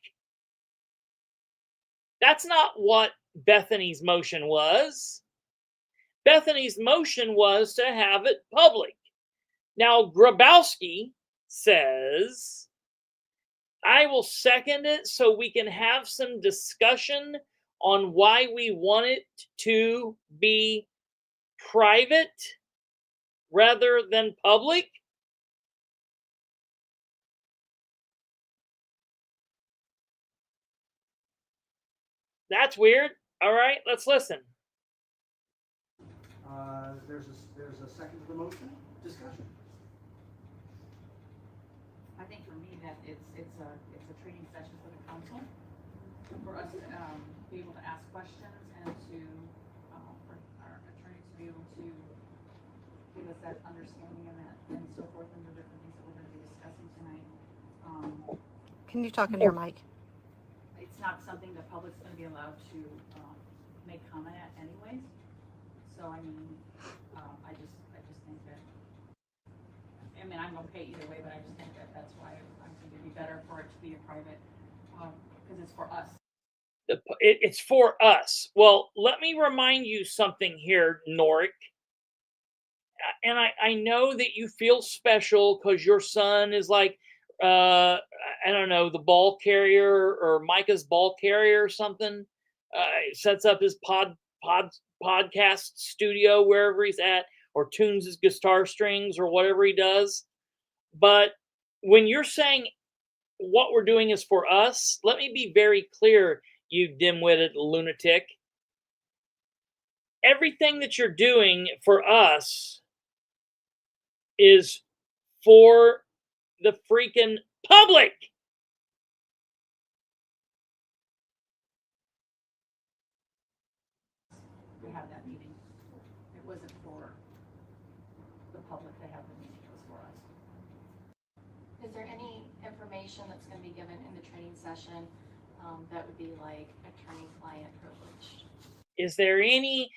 That's not what Bethany's motion was. Bethany's motion was to have it public. Now, Grabowski says, I will second it so we can have some discussion on why we want it to be private rather than public. That's weird. All right, let's listen. There's a second to the motion. Discussion. I think for me that it's a training session for the council, for us to be able to ask questions and to for our attorney to be able to give us that understanding and so forth, and the different things that we're going to be discussing tonight. Can you talk into your mic? It's not something the public's going to be allowed to make comment at anyways. So I mean, I just think that, I mean, I'm okay either way, but I just think that that's why I think it'd be better for it to be a private, because it's for us. It's for us. Well, let me remind you something here, Norick. And I know that you feel special because your son is like, I don't know, the ball carrier or Micah's ball carrier or something. Sets up his podcast studio wherever he's at, or tunes his guitar strings or whatever he does. But when you're saying what we're doing is for us, let me be very clear, you dim-witted lunatic. Everything that you're doing for us is for the freaking public. We have that meeting. It wasn't for the public to have the meeting, it was for us. Is there any information that's going to be given in the training session that would be like attorney-client privilege? Is there any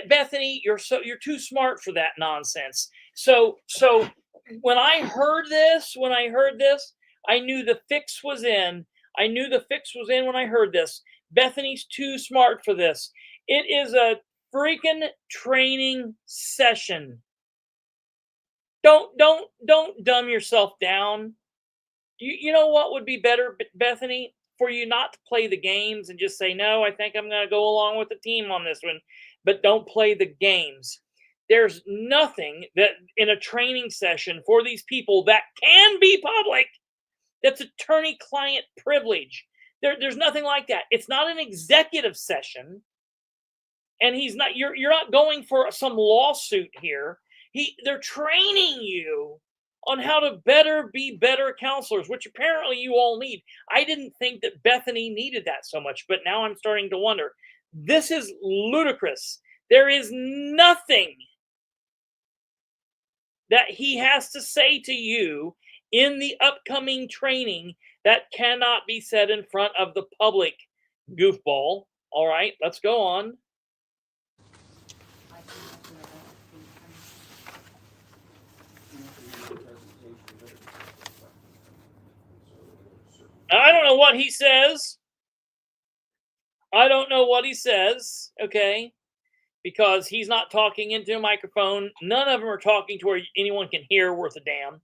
Bethany, you're too smart for that nonsense. So when I heard this, I knew the fix was in. I knew the fix was in when I heard this. Bethany's too smart for this. It is a freaking training session. Don't dumb yourself down. You know what would be better, Bethany? For you not to play the games and just say, no, I think I'm going to go along with the team on this one, but don't play the games. There's nothing that in a training session for these people that can be public that's attorney-client privilege. There's nothing like that. It's not an executive session, and you're not going for some lawsuit here. They're training you on how to be better counselors, which apparently you all need. I didn't think that Bethany needed that so much, but now I'm starting to wonder. This is ludicrous. There is nothing that he has to say to you in the upcoming training that cannot be said in front of the public, goofball. All right, let's go on. I don't know what he says. I don't know what he says, okay? Because he's not talking into a microphone. None of them are talking to where anyone can hear worth a damn.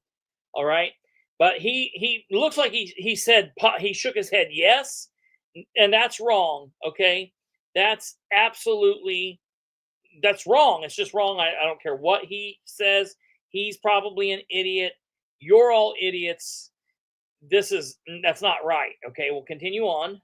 All right? But he looks like he said, he shook his head yes, and that's wrong, okay? That's absolutely, that's wrong. It's just wrong. I don't care what he says. He's probably an idiot. You're all idiots. That's not right. Okay, we'll continue on.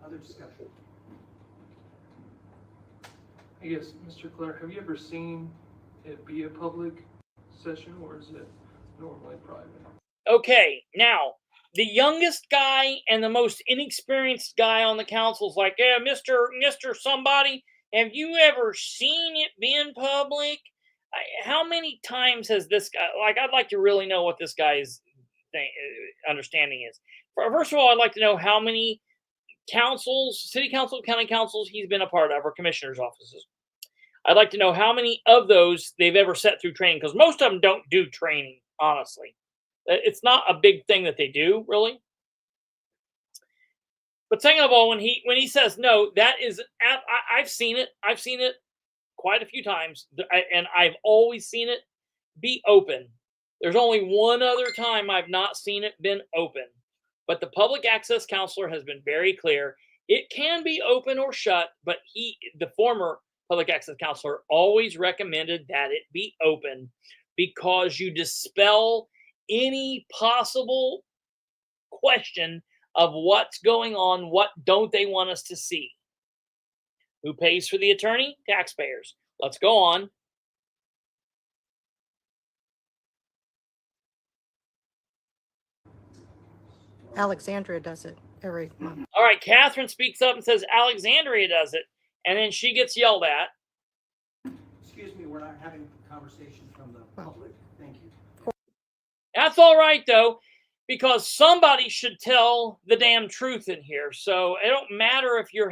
Other discussion? I guess, Mr. Clerk, have you ever seen it be a public session, or is it normally private? Okay, now the youngest guy and the most inexperienced guy on the council is like, yeah, Mr. Somebody, have you ever seen it being public? How many times has this guy, like, I'd like to really know what this guy's understanding is. First of all, I'd like to know how many councils, city council, county councils he's been a part of, or commissioner's offices. I'd like to know how many of those they've ever set through training, because most of them don't do training, honestly. It's not a big thing that they do, really. But second of all, when he says no, that is, I've seen it. I've seen it quite a few times, and I've always seen it be open. There's only one other time I've not seen it been open. But the public access counselor has been very clear. It can be open or shut, but the former public access counselor, always recommended that it be open because you dispel any possible question of what's going on, what don't they want us to see. Who pays for the attorney? Taxpayers. Let's go on. Alexandria does it every month. All right, Catherine speaks up and says Alexandria does it, and then she gets yelled at. Excuse me, we're not having a conversation from the public. Thank you. That's all right, though, because somebody should tell the damn truth in here. So it don't matter if you're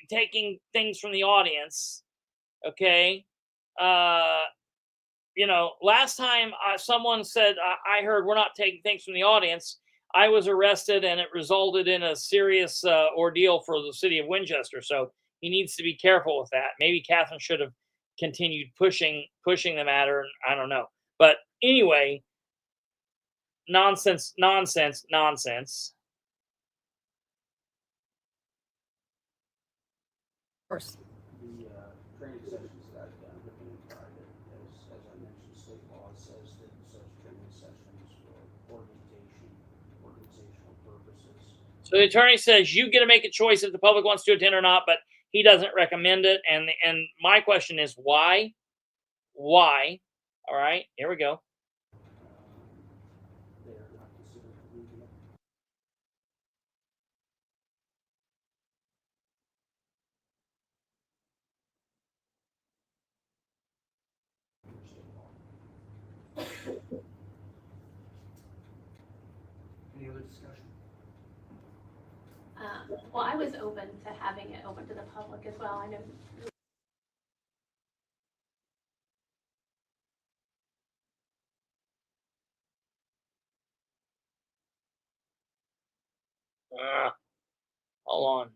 taking things from the audience, okay? Last time someone said, I heard we're not taking things from the audience, I was arrested, and it resulted in a serious ordeal for the city of Winchester. So he needs to be careful with that. Maybe Catherine should have continued pushing the matter. I don't know. But anyway, nonsense. Of course. The training sessions that I've done have been in private. As I mentioned, state law says that such training sessions for organizational purposes. So the attorney says you get to make a choice if the public wants to attend or not, but he doesn't recommend it. And my question is why? Why? All right, here we go. They are not considered legal. Any other discussion? Well, I was open to having it open to the public as well. I know. Hold on.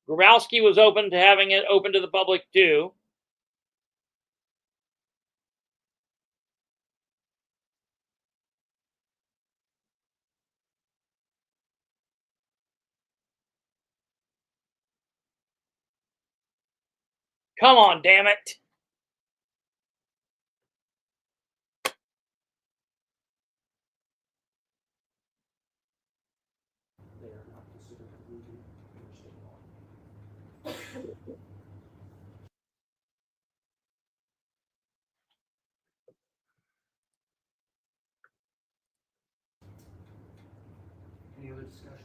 Grabowski was open to having it open to the public too. Come on, damn it. They are not considered legal under state law. Any other discussion?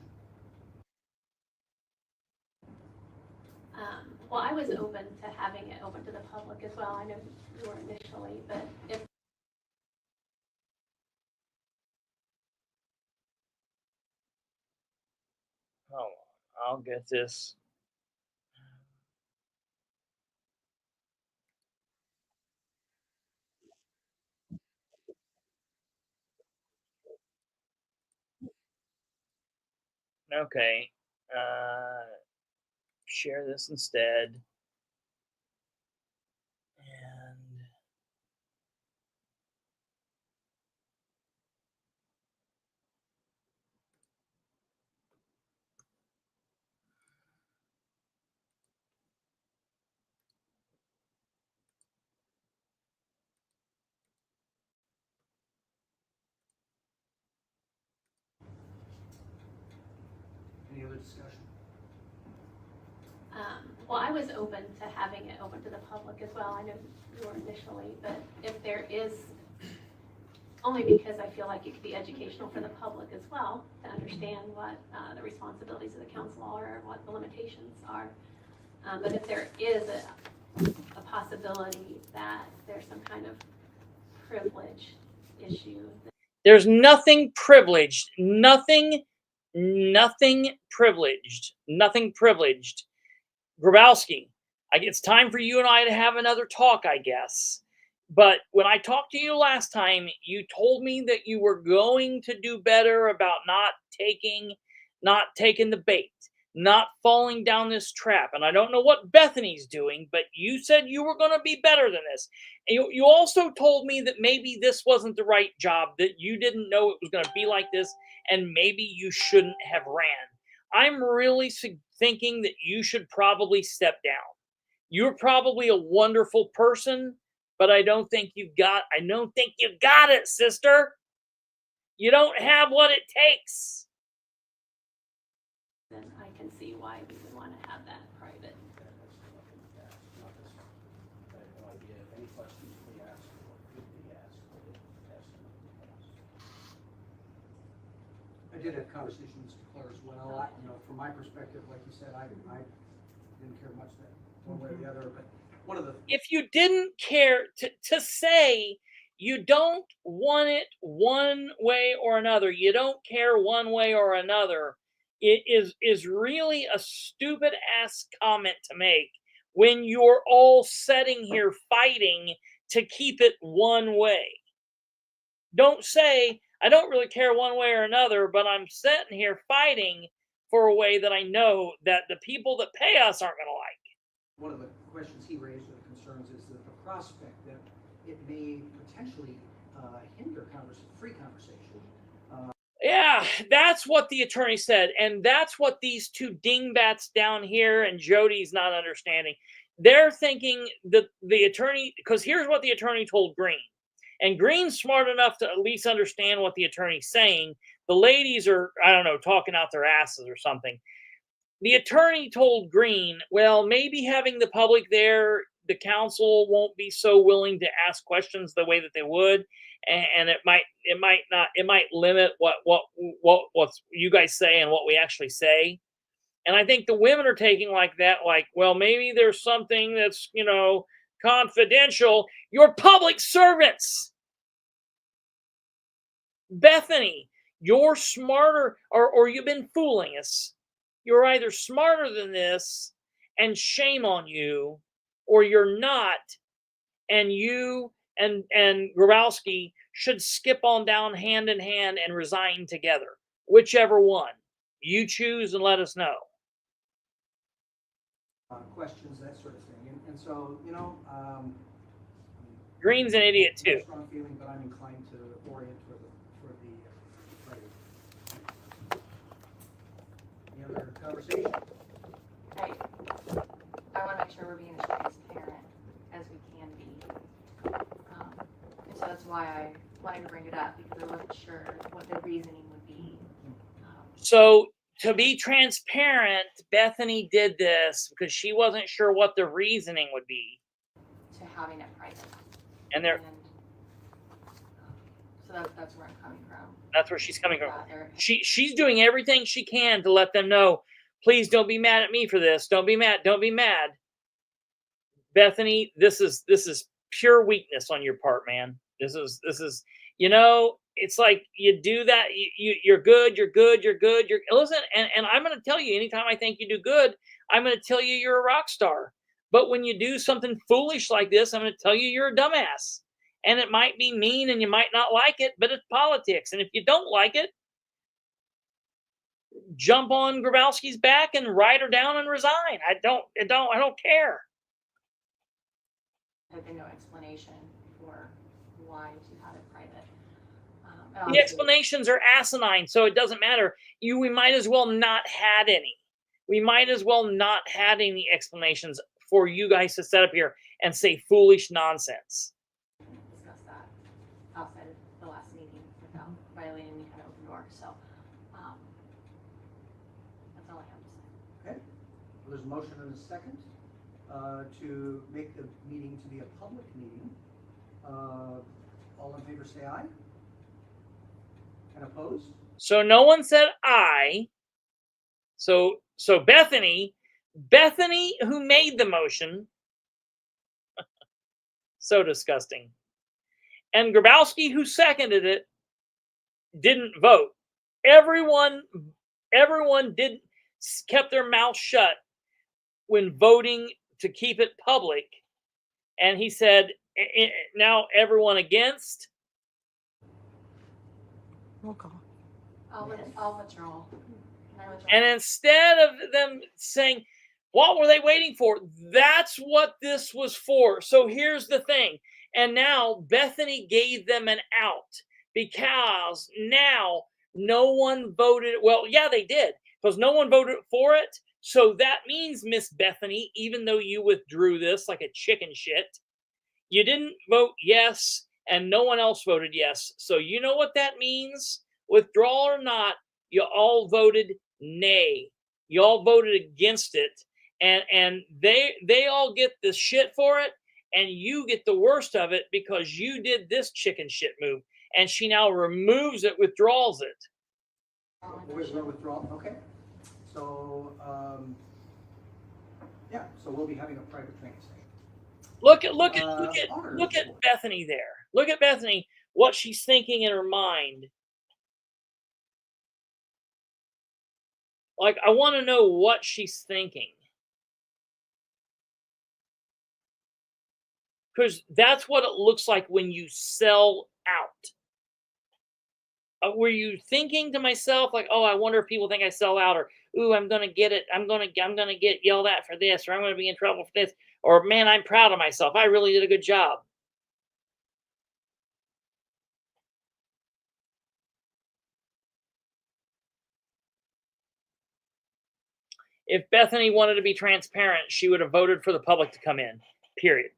Well, I was open to having it open to the public as well. I know you were initially, but if Hold on, I'll get this. Okay. Share this instead. And Any other discussion? well, I was open to having it open to the public as well. I know you were initially, but if there is, only because I feel like it could be educational for the public as well to understand what the responsibilities of the council are and what the limitations are. But if there is a possibility that there's some kind of privilege issue. there's nothing privileged, nothing privileged, nothing privileged. Grabowski, it's time for you and I to have another talk, I guess. But when I talked to you last time, you told me that you were going to do better about not taking the bait, not falling down this trap. And I don't know what Bethany's doing, but you said you were going to be better than this. And you also told me that maybe this wasn't the right job, that you didn't know it was going to be like this, and maybe you shouldn't have ran. I'm really thinking that you should probably step down. You're probably a wonderful person, but I don't think you got it, sister. You don't have what it takes. Then I can see why we would want to have that private. Any questions we ask or could be asked, I did have conversations with Mr. Clare as well. From my perspective, like you said, I didn't care much that one way or the other, but one of the... If you didn't care to say you don't want it one way or another, you don't care one way or another, it is really a stupid ass comment to make when you're all sitting here fighting to keep it one way. Don't say, I don't really care one way or another, but I'm sitting here fighting for a way that I know that the people that pay us aren't going to like. One of the questions he raised or the concerns is that the prospect that it may potentially hinder free conversation. Yeah, that's what the attorney said. And that's what these two dingbats down here and Jody's not understanding. They're thinking that the attorney, because here's what the attorney told Green. And Green's smart enough to at least understand what the attorney's saying. The ladies are, I don't know, talking out their asses or something. The attorney told Green, well, maybe having the public there, the council won't be so willing to ask questions the way that they would, and it might limit what you guys say and what we actually say. And I think the women are taking like that, like, well, maybe there's something that's, confidential. You're public servants. Bethany, you're smarter, or you've been fooling us. You're either smarter than this, and shame on you, or you're not, and you and Grabowski should skip on down hand in hand and resign together. Whichever one. You choose and let us know. Questions, that sort of thing. And so, Green's an idiot too. Strong feeling, but I'm inclined to orient toward the private. Any other conversation? I want to make sure we're being as transparent as we can be. And so that's why I wanted to bring it up, because I wasn't sure what the reasoning would be. So to be transparent, Bethany did this because she wasn't sure what the reasoning would be. To having it private. And there. So that's where I'm coming from. That's where she's coming from. She's doing everything she can to let them know, please don't be mad at me for this. Don't be mad. Don't be mad. Bethany, this is pure weakness on your part, man. This is you know, it's like you do that, you're good, listen, and I'm going to tell you, anytime I think you do good, I'm going to tell you you're a rock star. But when you do something foolish like this, I'm going to tell you you're a dumbass. And it might be mean and you might not like it, but it's politics. And if you don't like it, jump on Grabowski's back and write her down and resign. I don't care. There's been no explanation for why to have it private. The explanations are asinine, so it doesn't matter. We might as well not had any. We might as well not had any explanations for you guys to set up here and say foolish nonsense. Discuss that outside of the last meeting without violating any kind of open door. So that's all I have to say. Okay. Well, there's a motion and a second to make the meeting to be a public meeting. All in favor say aye. And opposed? So no one said aye. So Bethany, who made the motion, so disgusting. And Grabowski, who seconded it, didn't vote. Everyone kept their mouth shut when voting to keep it public. And he said, now everyone against. Roll call. I'll withdraw. And instead of them saying, what were they waiting for? That's what this was for. So here's the thing. And now Bethany gave them an out because now no one voted. Well, yeah, they did, because no one voted for it. So that means, Miss Bethany, even though you withdrew this like a chicken shit, you didn't vote yes, and no one else voted yes. So you know what that means? Withdrawal or not, you all voted nay. You all voted against it. And they all get the shit for it, and you get the worst of it because you did this chicken shit move. And she now removes it, withdraws it. Withdrawal. Okay. So yeah. So we'll be having a private training session. Look at Bethany there. Look at Bethany. What she's thinking in her mind. Like, I want to know what she's thinking. Because that's what it looks like when you sell out. Were you thinking to myself, like, oh, I wonder if people think I sell out, or, ooh, I'm gonna get it, I'm gonna get yelled at for this, or I'm gonna be in trouble for this, or man, I'm proud of myself, I really did a good job. If Bethany wanted to be transparent, she would have voted for the public to come in, period.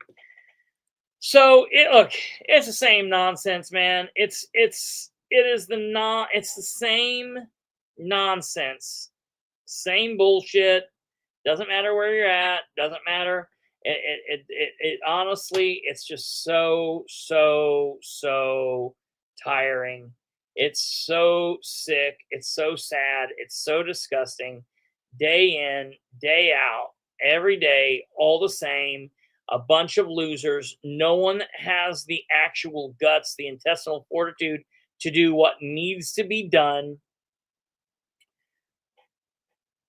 So it's the same nonsense, man. It's the same nonsense, same bullshit. Doesn't matter where you're at. Doesn't matter. It honestly, it's just so tiring. It's so sick. It's so sad. It's so disgusting. Day in, day out, every day, all the same. A bunch of losers. No one has the actual guts, the intestinal fortitude to do what needs to be done.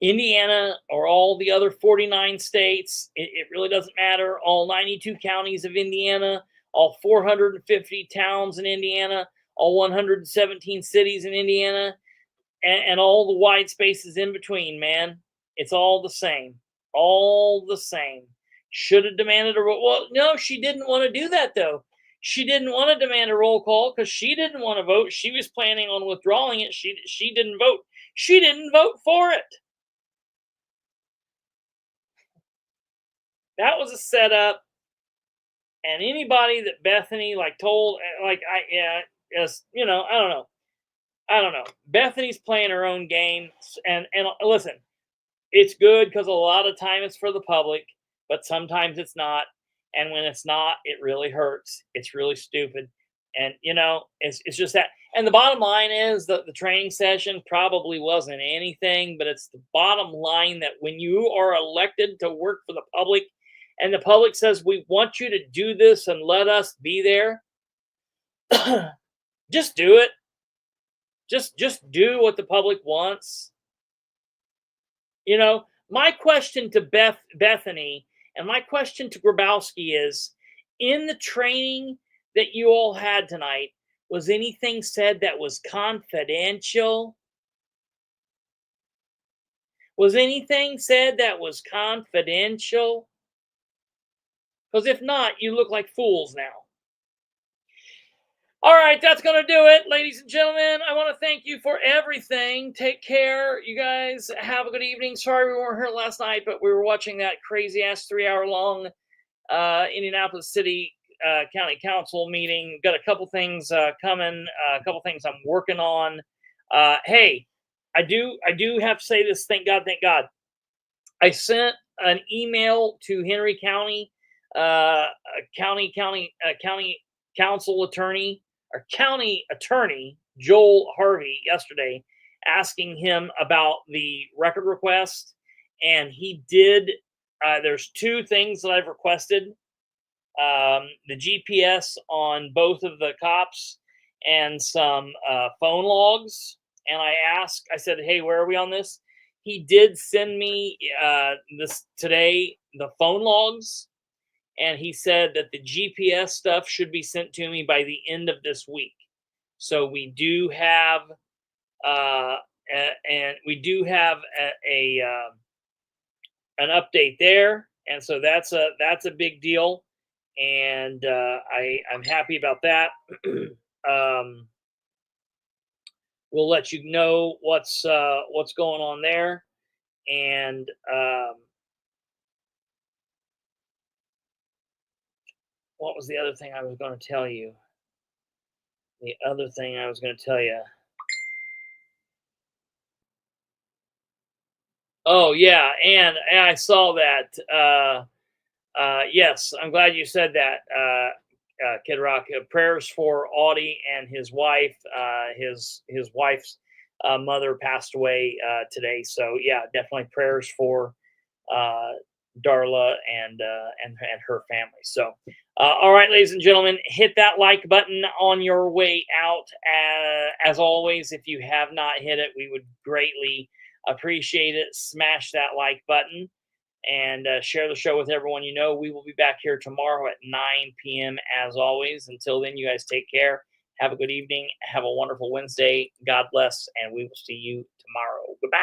Indiana or all the other 49 states, it really doesn't matter. All 92 counties of Indiana, all 450 towns in Indiana, all 117 cities in Indiana, and all the wide spaces in between, man. It's all the same. All the same. Should have demanded a roll. Well, no, she didn't want to do that, though. She didn't want to demand a roll call because she didn't want to vote. She was planning on withdrawing it. She didn't vote. She didn't vote for it. That was a setup. And anybody that Bethany told, I don't know. Bethany's playing her own game. And listen, it's good because a lot of time it's for the public, but sometimes it's not. And when it's not, it really hurts. It's really stupid. And, it's just that. And the bottom line is that the training session probably wasn't anything, but it's the bottom line that when you are elected to work for the public and the public says, we want you to do this and let us be there, just do it. Just do what the public wants. You know, my question to Bethany and my question to Grabowski is, in the training that you all had tonight, was anything said that was confidential? Was anything said that was confidential? Because if not, you look like fools now. All right, that's going to do it, ladies and gentlemen. I want to thank you for everything. Take care. You guys have a good evening. Sorry we weren't here last night, but we were watching that crazy-ass 3-hour-long Indianapolis City County Council meeting. Got a couple things coming, a couple things I'm working on. Hey, I do have to say this. Thank God. I sent an email to Henry County, county attorney Joel Harvey yesterday, asking him about the record request, and he did. There's 2 things that I've requested: the GPS on both of the cops and some phone logs. And I said, hey, where are we on this? He did send me this today, the phone logs. And he said that the GPS stuff should be sent to me by the end of this week. So we do have, an update there, and so that's a big deal, and I'm happy about that. We'll let you know what's going on there, and what was the other thing I was going to tell you? Oh, yeah, and I saw that. Yes, I'm glad you said that, Kid Rock. Prayers for Audie and his wife. His wife's mother passed away today. So, yeah, definitely prayers for Darla and her family. So, all right, ladies and gentlemen, hit that like button on your way out. As always, if you have not hit it, we would greatly appreciate it. Smash that like button and share the show with everyone you know. We will be back here tomorrow at 9 p.m. as always. Until then, you guys take care. Have a good evening. Have a wonderful Wednesday. God bless, and we will see you tomorrow. Goodbye.